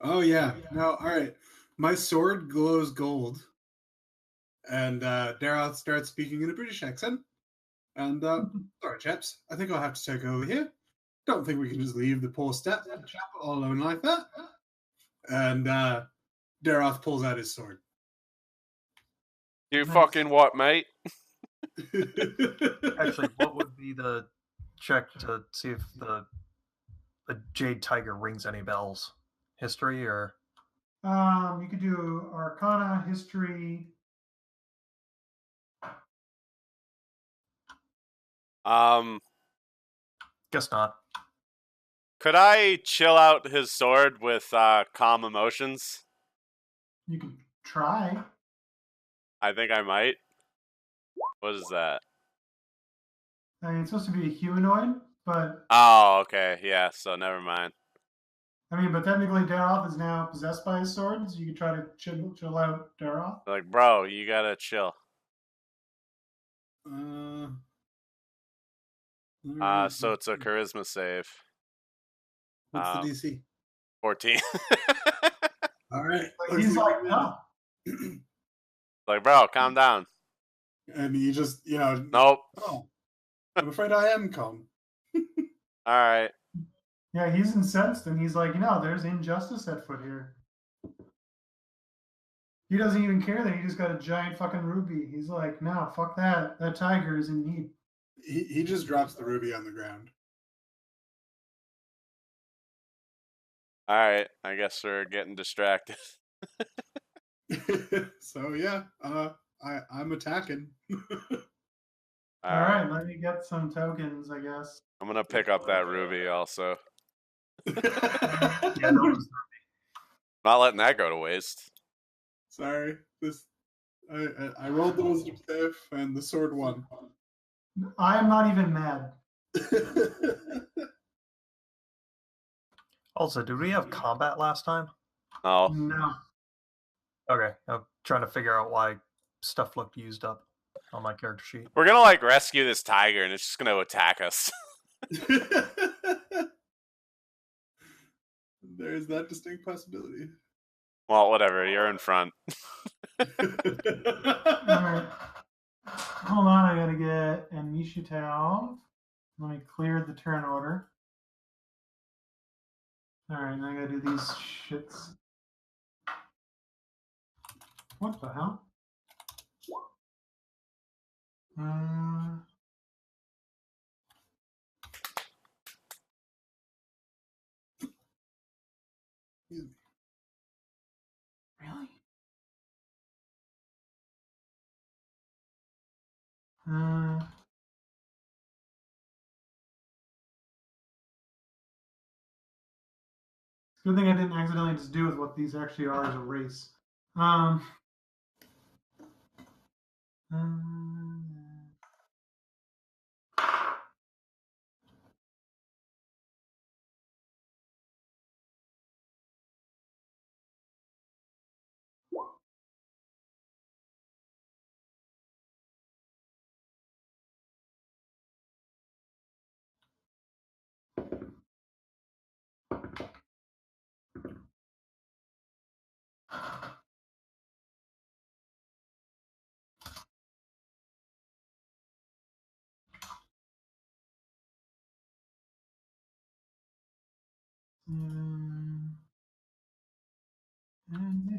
Oh yeah. No, all right. My sword glows gold. And Daroth starts speaking in a British accent. And sorry, chaps, I think I'll have to take over here. Don't think we can just leave the poor chap all alone like that. And Daroth pulls out his sword.
You
Nice.
fucking what, mate?
Actually, what would be the check to see if the jade tiger rings any bells? History or
you could do Arcana, History.
guess not.
Could I chill out his sword with calm emotions?
You could try.
I think I might. What is that?
I mean, it's supposed to be a humanoid, but
Oh, okay. Yeah, so never mind.
I mean, but technically Daroth is now possessed by his sword, so you could try to chill out Daroth.
Like, bro, you gotta chill. So it's a charisma save.
What's the DC?
14.
All right.
Like, he's like, no.
Like, bro, calm down.
And he just,
Nope.
oh, I'm afraid I am calm.
All right.
Yeah, he's incensed, and he's like, there's injustice at foot here. He doesn't even care that he just got a giant fucking ruby. He's like, no, fuck that. That tiger is in need.
He just drops the ruby on the ground.
All right. I guess we're getting distracted.
So yeah, I'm attacking.
All right, let me get some tokens, I guess.
I'm gonna pick up that ruby also.
Yeah, don't lose
Not letting that go to waste.
Sorry, I rolled the wisdom save and the sword won.
I'm not even mad.
Also, did we have combat last time?
No.
No.
Okay, I'm trying to figure out why stuff looked used up on my character sheet.
We're gonna like rescue this tiger and it's just gonna attack us.
There's that distinct possibility.
Well, whatever, you're in front.
All right. Hold on, I gotta get initiative. Let me clear the turn order. All right, now I gotta do these shits. What the hell? Really? Good thing I didn't accidentally just do with what these actually are as a race.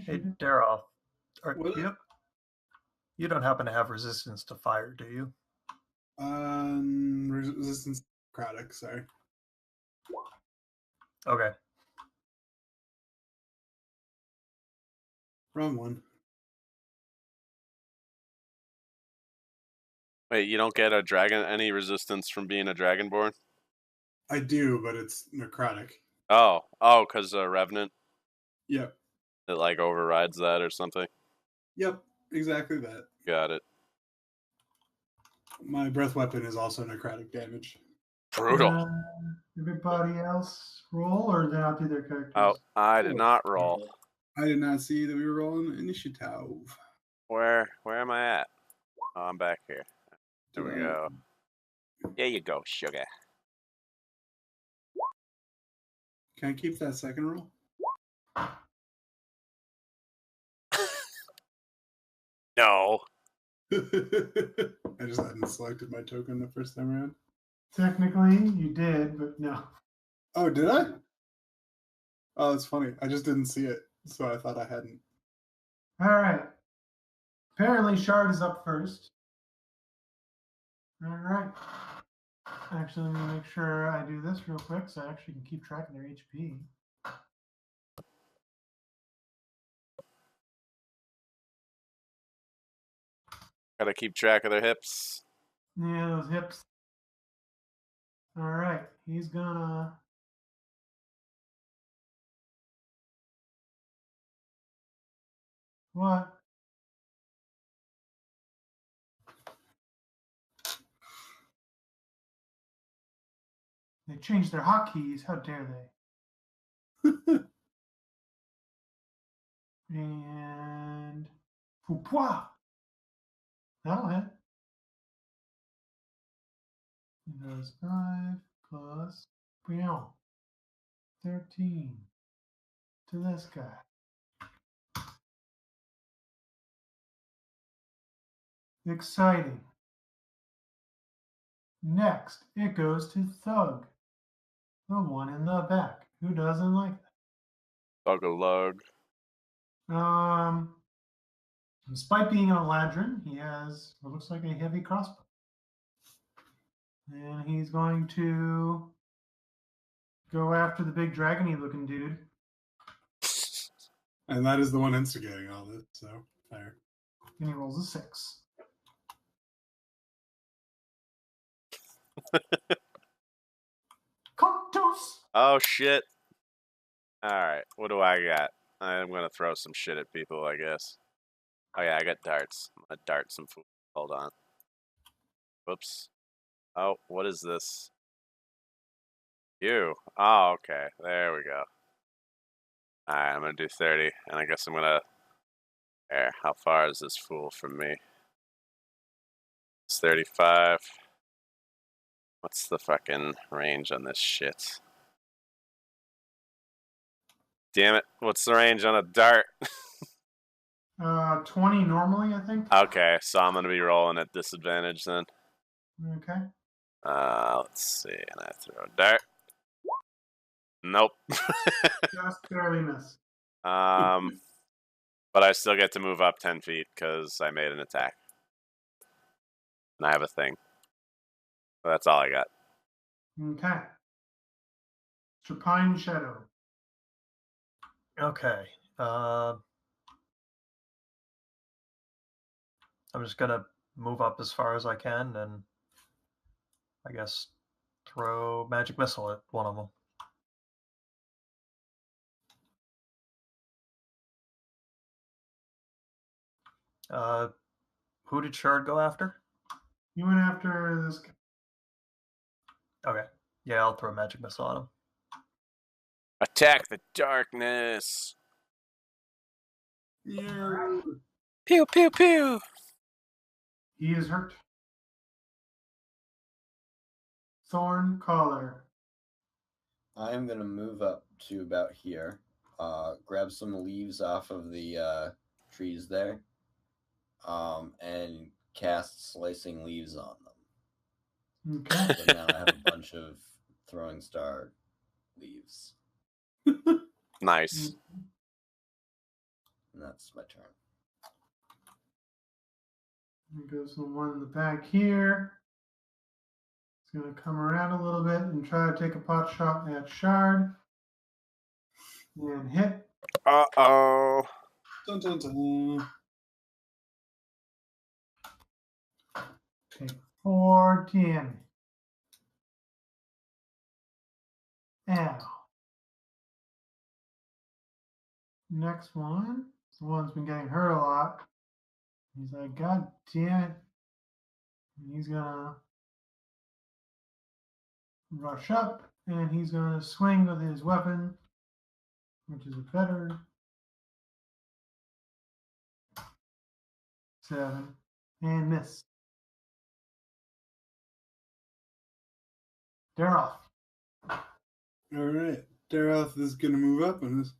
Hey, Daryl,
What?
you don't happen to have resistance to fire, do you?
Resistance necrotic, sorry.
Okay.
Wrong one.
Wait, you don't get any resistance from being a dragonborn?
I do, but it's necrotic.
Oh, because Revenant,
Yep.
it like overrides that or something.
Yep, exactly that.
Got it.
My breath weapon is also necrotic damage.
Brutal.
Everybody else roll, or did they not do their characters?
Oh, I did not roll.
I did not see that we were rolling initiative.
Where am I at? Oh, I'm back here. There we go. There you go, sugar.
Can I keep that second roll?
No.
I just hadn't selected my token the first time around.
Technically, you did, but no.
Oh, did I? Oh, that's funny. I just didn't see it, so I thought I hadn't.
All right. Apparently, Shard is up first. All right. Actually, let me make sure I do this real quick so I actually can keep track of their HP.
Gotta keep track of their hips.
Yeah, those hips. All right. He's gonna. What? They changed their hotkeys. How dare they? And Foupois. That'll hit. It does 5 plus 13 to this guy. Exciting. Next, it goes to Thug, the one in the back. Who doesn't like
Thug-a-lug.
that? Despite being an Eladrin, he has what looks like a heavy crossbow. And he's going to go after the big dragony looking dude.
And that is the one instigating all this, so fair.
And he rolls a 6. Contos.
Oh shit. Alright, what do I got? I'm gonna throw some shit at people, I guess. Oh yeah, I got darts. I'm gonna dart some food. Hold on. Whoops. Oh, what is this? You. Oh, okay. There we go. Alright, I'm gonna do 30, and I guess I'm gonna... There, how far is this fool from me? It's 35. What's the fucking range on this shit? Damn it, what's the range on a dart?
20 normally, I think.
Okay, so I'm gonna be rolling at disadvantage then.
Okay.
Let's see, and I throw a dart. Nope.
Just barely miss.
But I still get to move up 10 feet because I made an attack. And I have a thing. So that's all I got.
Okay. Trapine Shadow.
Okay. I'm just gonna move up as far as I can, and I guess throw magic missile at one of them. Who did Shard go after?
You went after this guy.
Okay. Yeah, I'll throw magic missile at him.
Attack the darkness!
Yeah.
Pew, pew, pew!
He is hurt. Thorn Collar.
I'm gonna move up to about here. Grab some leaves off of the trees there. And cast slicing leaves on them.
Okay.
So now I have a bunch of throwing star leaves.
Nice.
And that's my turn.
There goes the one in the back here. It's going to come around a little bit and try to take a pot shot at Shard. And hit.
Uh-oh.
Dun, dun, dun.
Take 4 damage. Ow. Next one. The one's been getting hurt a lot. He's like, God damn it. And he's gonna rush up and he's gonna swing with his weapon, which is a better 7 and miss. They're off.
All right. Daroth is going to move up and is,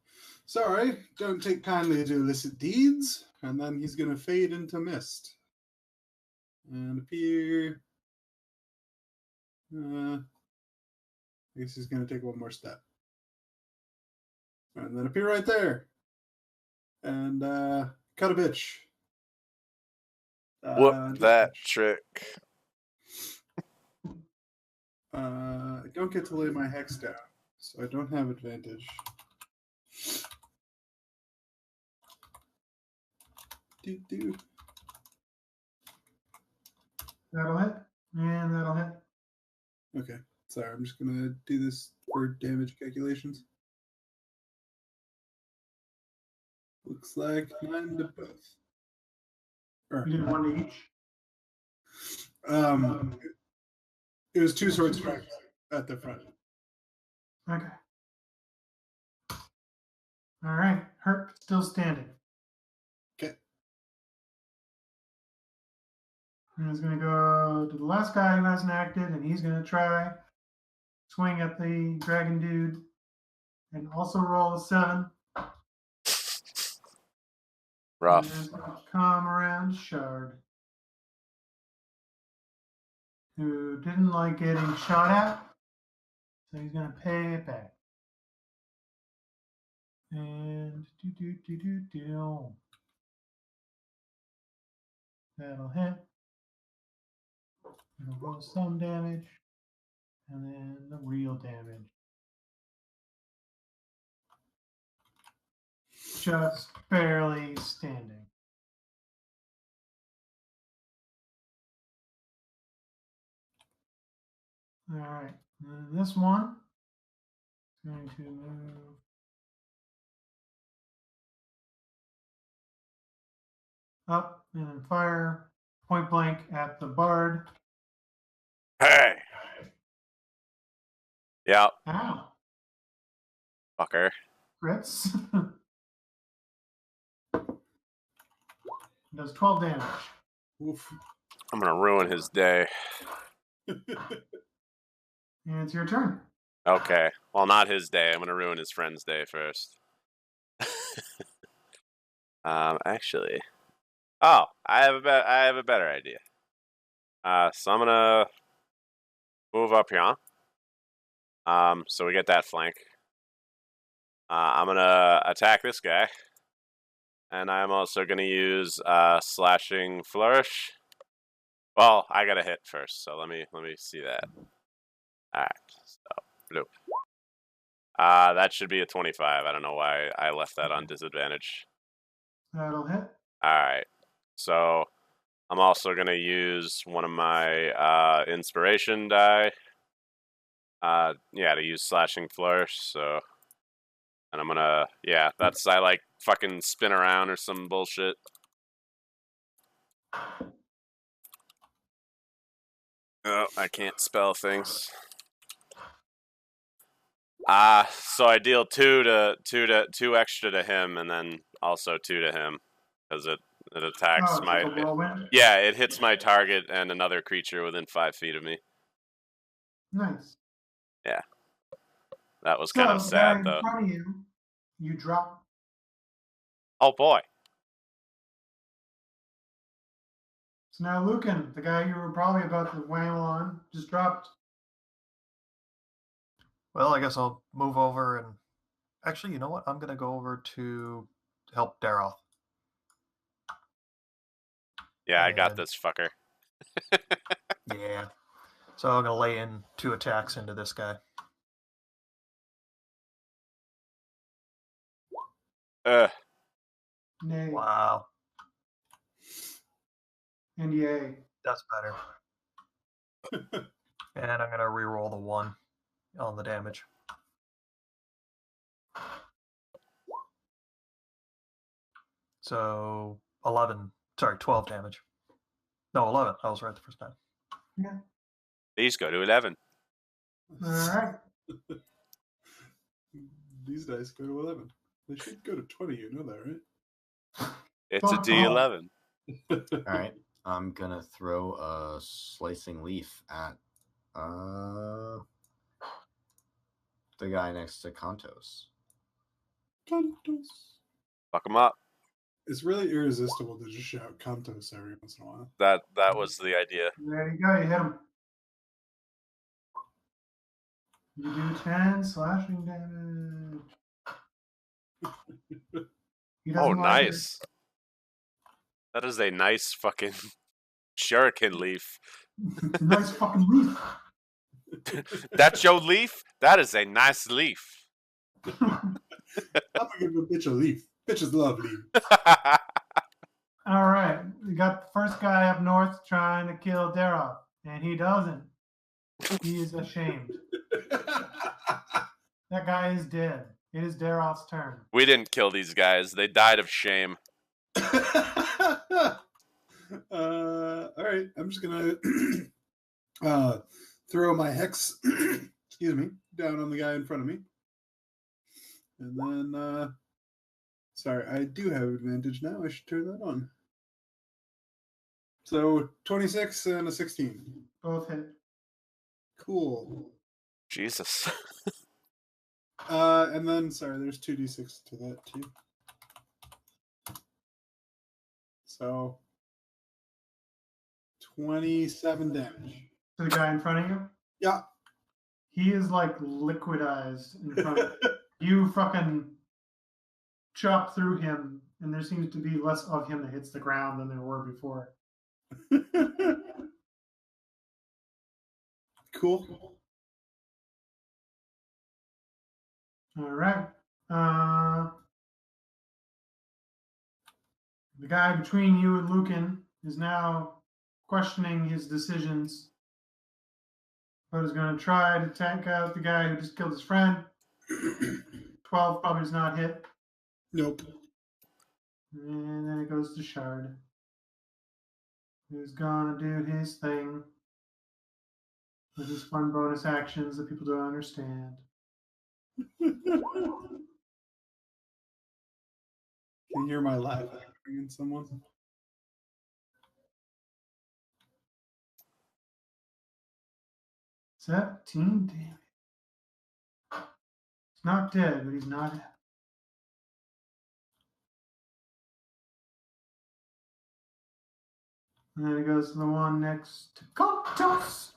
sorry, don't take kindly to illicit deeds. And then he's going to fade into mist. And appear. I guess he's going to take one more step. And then appear right there. And cut a bitch.
Whoop that trick.
I don't get to lay my hex down, so I don't have advantage. Do.
That'll hit. And that'll hit.
Okay, sorry, I'm just gonna do this for damage calculations. Looks like 9 to both. Or,
You did 1 to each.
it was 2 sword strikes at the front.
Okay. All right. Hurt still standing.
Okay.
And he's going to go to the last guy who hasn't acted, and he's going to try swing at the dragon dude and also roll a 7.
Rough.
And then come around to Shard, who didn't like getting shot at, so he's going to pay it back. And do. That'll hit. It'll roll some damage, and then the real damage. Just barely standing. All right. And this one is going to move. Up and then fire point blank at the bard.
Hey. Yeah,
Ow.
fucker.
Crits. Does 12 damage.
Oof.
I'm gonna ruin his day.
And it's your turn.
Okay. Well, not his day. I'm gonna ruin his friend's day first. Actually. Oh, I have a better idea. So I'm gonna move up here. So we get that flank. I'm gonna attack this guy, and I'm also gonna use slashing flourish. Well, I gotta hit first, so let me see that. All right, so blue. That should be a 25. I don't know why I left that on disadvantage.
That'll hit.
All right, so I'm also gonna use one of my inspiration die. Yeah, to use slashing flourish. So, and I'm gonna that's I like fucking spin around or some bullshit. Oh, I can't spell things. So I deal two extra to him, and then also 2 to him, because it attacks
Oh,
my
it's a whirlwind.
yeah, it hits my target and another creature within 5 feet of me.
Nice.
Yeah, that was
So,
kind of
the guy
sad
in
though.
front of you, you drop.
Oh boy.
So now Lucan, the guy you were probably about to wail on, just dropped.
Well, I guess I'll move over and actually, you know what? I'm gonna go over to help Daroth.
Yeah, I got
And-
this fucker.
Yeah. So I'm gonna lay in 2 attacks into this guy.
Nay.
Wow,
And yay.
that's better. And I'm gonna re-roll the 1 on the damage. So 12 damage. No, 11. I was right the first time.
Yeah.
These go to 11.
All right.
These dice go to 11. They should go to 20, you know that, right?
It's a
Fuck
D11.
All right, I'm gonna throw a slicing leaf at the guy next to Kantos.
Kantos.
Fuck him up.
It's really irresistible to just shout Kantos every once in a while.
That was the idea.
There you go. You hit him. You do 10 slashing damage. He
Oh,
doesn't like it.
nice. That is a nice fucking shuriken leaf.
It's a nice fucking leaf.
That's your leaf? That is a nice leaf.
I'm gonna give a bitch a leaf. Bitches love leaf.
All right. We got the first guy up north trying to kill Daroth, and he doesn't. He is ashamed. That guy is dead. It is Daroth's turn.
We didn't kill these guys. They died of shame.
All right, I'm just gonna throw my hex, excuse me, down on the guy in front of me, and then sorry, I do have advantage now. I should turn that on. So 26 and a 16.
Both hit.
Cool.
Jesus.
And then sorry, there's 2d6 to that too. So 27 damage.
To the guy in front of you?
Yeah.
He is like liquidized in front of you. You fucking chop through him, and there seems to be less of him that hits the ground than there were before.
Cool.
All right. The guy between you and Lucan is now questioning his decisions but is going to try to tank out the guy who just killed his friend. 12 probably does not hit.
Nope.
And then it goes to Shard, who's going to do his thing with his fun bonus actions that people don't understand.
Can you hear my laugh echoing in someone?
17 damage. He's not dead, but he's not happy. And then it goes to the one next to Kotos.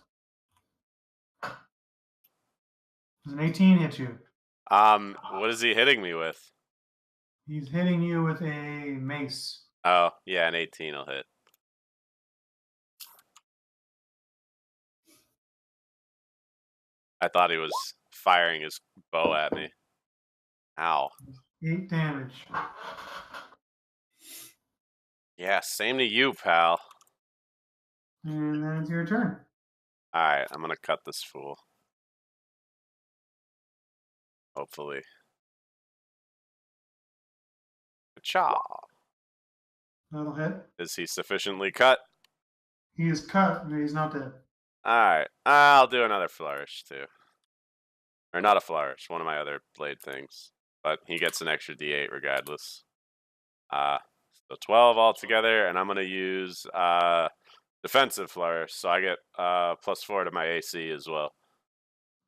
Does an 18 hit you?
What is he hitting me with?
He's hitting you with a mace.
Oh, yeah, an 18 will hit. I thought he was firing his bow at me. Ow.
8 damage.
Yeah, same to you, pal.
And then it's your turn.
Alright, I'm gonna cut this fool. Hopefully. Cha.
That'll hit.
Is he sufficiently cut?
He is cut, but he's not dead.
Alright, I'll do another flourish too. Or not a flourish, one of my other blade things. But he gets an extra d8 regardless. So 12 altogether, and I'm going to use defensive flourish, so I get +4 to my AC as well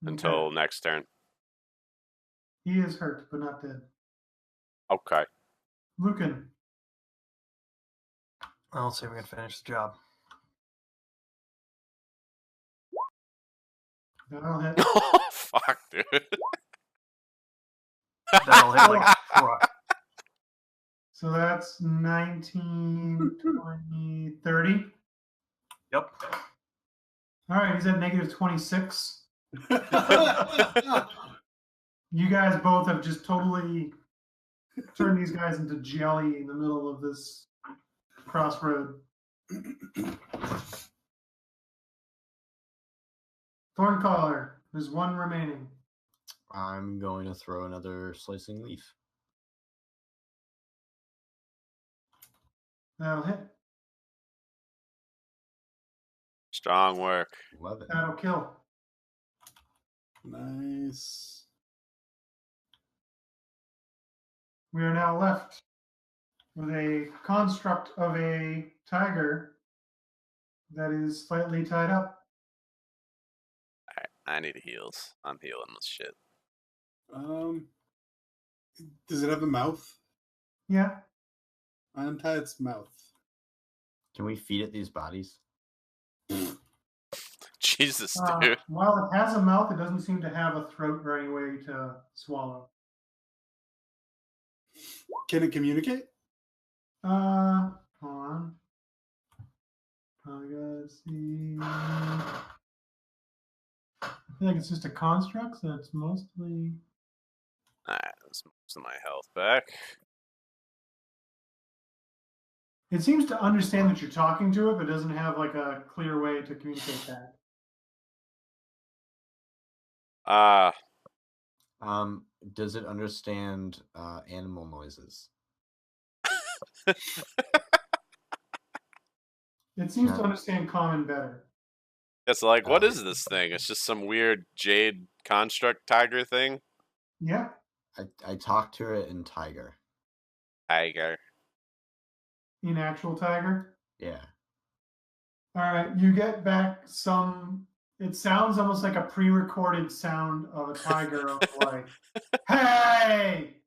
until
Okay.
next turn.
He is hurt, but not dead.
Okay.
Lucan.
Well, let's see if we can finish the job.
That'll hit.
Oh, fuck, dude.
That'll hit like a truck.
So that's 19, 20, 30.
Yep.
All right, he's at -26. You guys both have just totally turned these guys into jelly in the middle of this crossroad. Thorncaller, there's one remaining.
I'm going to throw another slicing leaf.
That'll hit.
Strong work.
11.
That'll kill.
Nice.
We are now left with a construct of a tiger that is slightly tied up.
Alright, I need heals. I'm healing this shit.
Does it have a mouth?
Yeah.
I untie its mouth.
Can we feed it these bodies?
Jesus, dude.
While it has a mouth, it doesn't seem to have a throat or any way to swallow.
Can it communicate?
Hold on. I gotta see. I feel like it's just a construct, so it's mostly.
Alright, that's most of my health back.
It seems to understand that you're talking to it, but doesn't have like a clear way to communicate that.
Does it understand animal noises?
It seems to understand common better.
It's like, what is this thing? It's just some weird jade construct tiger thing.
Yeah.
I talk to it in tiger.
Tiger.
In actual tiger.
Yeah.
All right, you get back some. It sounds almost like a pre-recorded sound of a tiger of like, "Hey!"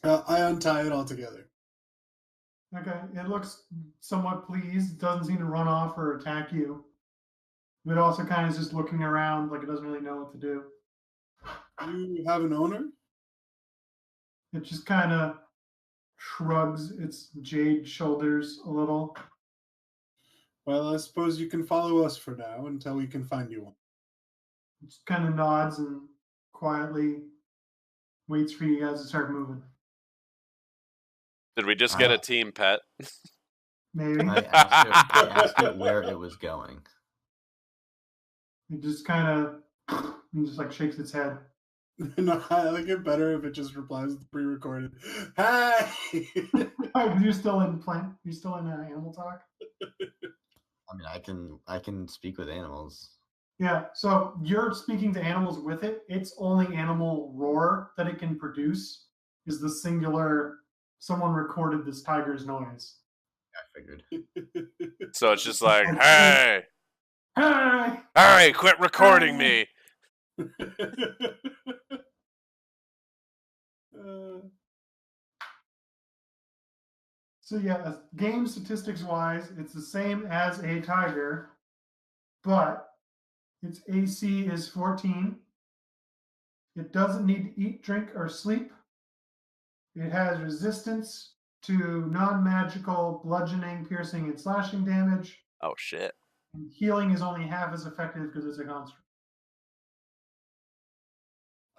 I untie it altogether.
Okay, it looks somewhat pleased. It doesn't seem to run off or attack you. It also kind of is just looking around like it doesn't really know what to do.
You have an owner?
It just kind of shrugs its jade shoulders a little.
Well, I suppose you can follow us for now until we can find you one.
It just kind of nods and quietly waits for you guys to start moving.
Did we just get a team pet?
Maybe.
I asked it where it was going.
It just kind of just like shakes its head.
No, I like it better if it just replies with pre-recorded. Hey!
You're still in animal talk.
I mean, I can speak with animals.
Yeah, so you're speaking to animals with it. Its only animal roar that it can produce is the singular. Someone recorded this tiger's noise.
I figured.
So it's just like, hey,
Hey!
hey, quit recording me.
So yeah, game statistics wise, it's the same as a tiger, but its AC is 14. It doesn't need to eat, drink, or sleep. It has resistance to non-magical bludgeoning, piercing, and slashing damage.
Oh shit.
And healing is only half as effective because it's a construct.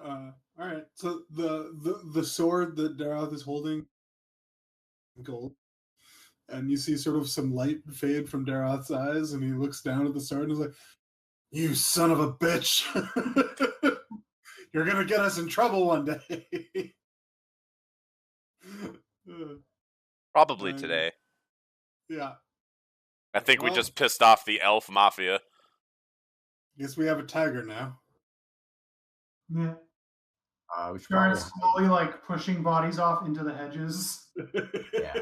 All right. So the sword that Daroth is holding, gold, and you see sort of some light fade from Daroth's eyes, and he looks down at the sword and is like, "You son of a bitch! You're gonna get us in trouble one day."
Probably today.
Yeah.
I think we
Well-
just pissed off the elf mafia.
Guess we have a tiger now.
Yeah.
We should
Starts
probably
slowly like pushing bodies off into the hedges.
yeah,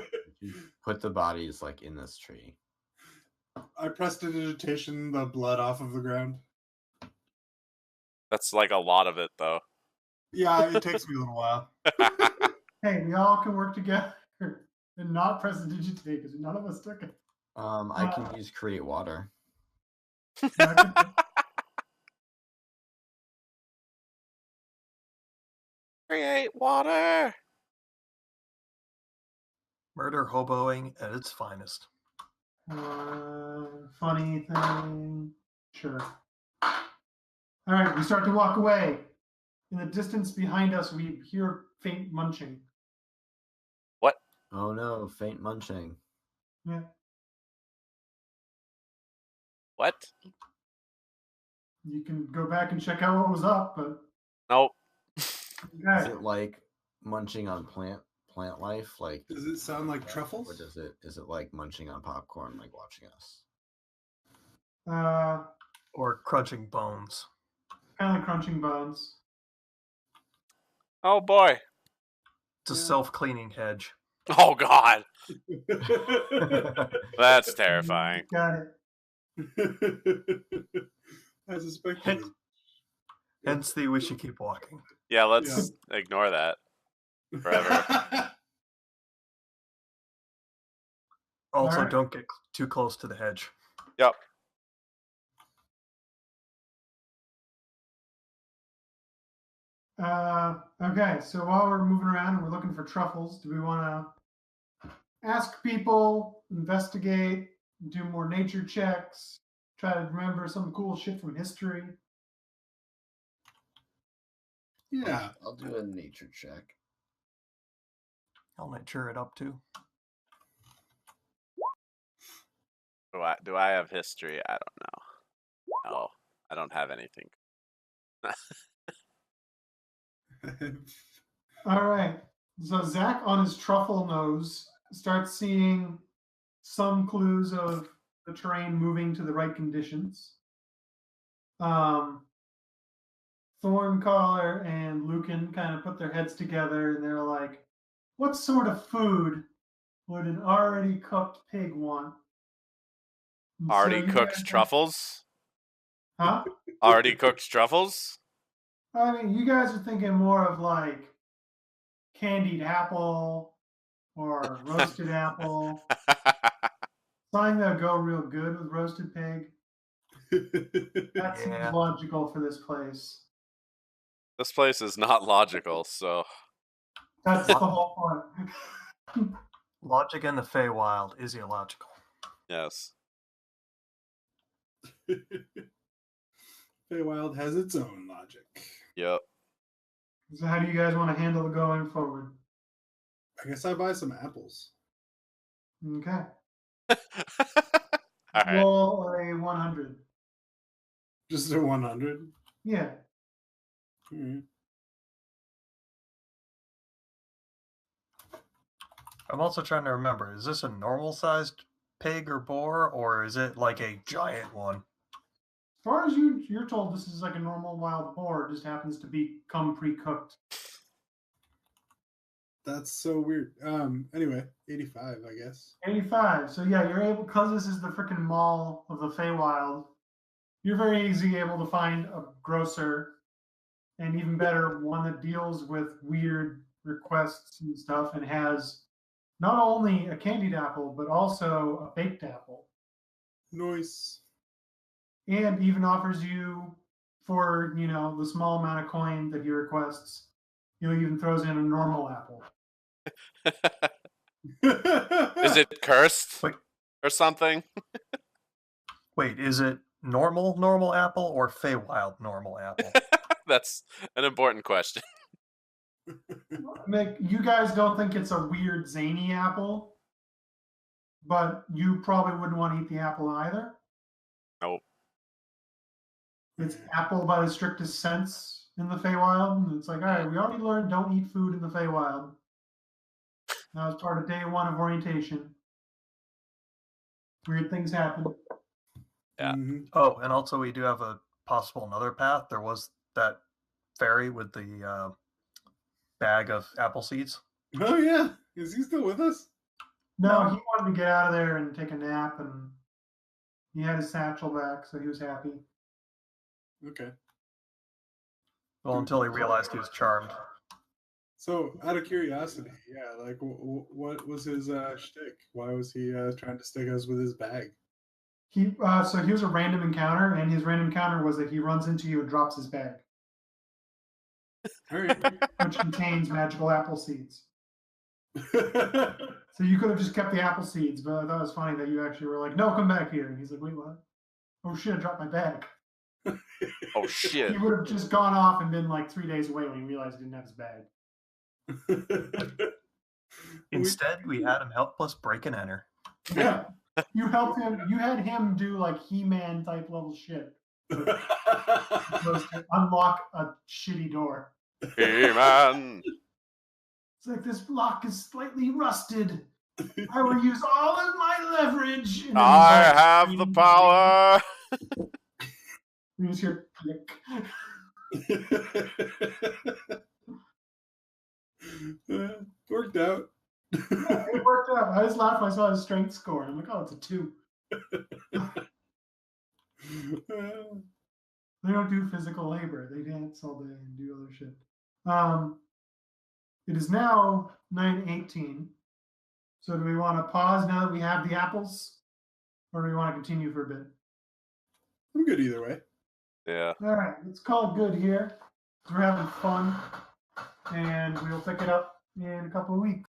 we should put the bodies like in this tree.
I prestidigitation the blood off of the ground.
That's like a lot of it, though.
Yeah, it takes me a little while.
Hey, we all can work together and not press the digitate because none of us took it.
I can use create water.
Create water.
Murder hoboing at its finest.
Funny thing. Sure. All right, we start to walk away. In the distance behind us, we hear faint munching.
Oh no, faint munching.
Yeah.
What?
You can go back and check out what was up, but
Nope.
Is
okay.
it like munching on plant life? Like,
Does it sound like
or
truffles?
is it like munching on popcorn, like watching us?
Or crunching bones.
Kind of like crunching bones.
Oh boy.
It's a
Yeah.
self-cleaning hedge.
Oh god. That's terrifying.
Got it.
I suspect it is.
Hence the we should keep walking.
Yeah, let's ignore that forever.
Also,
Alright.
don't get too close to the hedge.
Yep.
Okay, so while we're moving around and we're looking for truffles, do we want to ask people, investigate, do more nature checks, try to remember some cool shit from history?
Yeah.
I'll do a nature check.
I'll nature it up too.
Do I have history? I don't know. No, I don't have anything.
All right. So Zach, on his truffle nose, starts seeing some clues of the terrain moving to the right conditions. Thorncaller and Lucan kind of put their heads together and they're like, what sort of food would an already cooked pig want? And so
Already
you
cooked
guys-
truffles?
Huh?
Already cooked truffles?
I mean, you guys are thinking more of like candied apple or roasted apple. Something that'll go real good with roasted pig. That seems
Yeah.
logical for this place.
This place is not logical, so
That's the whole point.
Logic in the Feywild is illogical.
yes.
Feywild has its own logic.
Yep.
So how do you guys want to handle the going forward?
I guess I buy some apples.
Okay.
All right.
Roll a 100.
Just a 100.
Yeah.
Mhm.
I'm also trying to remember, is this a normal-sized pig or boar, or is it like a giant one?
As far as you're told, this is like a normal wild boar. It just happens to come pre-cooked.
That's so weird. Anyway, 85, I guess.
85. So yeah, you're able, because this is the freaking mall of the Feywild, you're very easy able to find a grocer, and even better, one that deals with weird requests and stuff and has not only a candied apple, but also a baked apple.
Nice.
And even offers you, for the small amount of coin that he requests, even throws in a normal apple.
Is it cursed
Wait.
or something?
Wait, is it normal apple or Feywild normal apple?
That's an important question.
You guys don't think it's a weird zany apple, but you probably wouldn't want to eat the apple either.
Nope.
It's apple by the strictest sense in the Feywild. And it's like, all right, we already learned don't eat food in the Feywild. That was part of day 1 of orientation. Weird things happen.
Yeah.
Mhm.
Oh, and also we do have a possible another path. There was that fairy with the bag of apple seeds.
Oh, yeah. Is he still with us?
No, he wanted to get out of there and take a nap, and he had his satchel back, so he was happy.
Okay.
Well, until he realized he was charmed.
So, out of curiosity, yeah, like, what was his shtick? Why was he trying to stick us with his bag?
So he was a random encounter, and his random encounter was that he runs into you and drops his bag,
All right.
which contains magical apple seeds. So you could have just kept the apple seeds, but I thought it was funny that you actually were like, "No, come back here." And he's like, "Wait, what? Oh shit, I dropped my bag."
Oh shit.
He would have just gone off and been like 3 days away when he realized he didn't have his bag.
Instead, we had him help us break and enter.
Yeah, you helped him. You had him do like He-Man type level shit to unlock a shitty door.
Hey man.
It's like, this lock is slightly rusted. I will use all of my leverage. And then
I
he's like,
have the power.
You just hear click.
Worked out.
Yeah, it worked out. I just laughed when I saw his strength score. And I'm like, oh, it's a 2. They don't do physical labor. They dance all day and do other shit. It is now 9:18. So do we want to pause now that we have the apples? Or do we want to continue for a bit?
I'm good either way.
Yeah.
All right, let's call it good here. We're having fun. And we'll pick it up in a couple of weeks.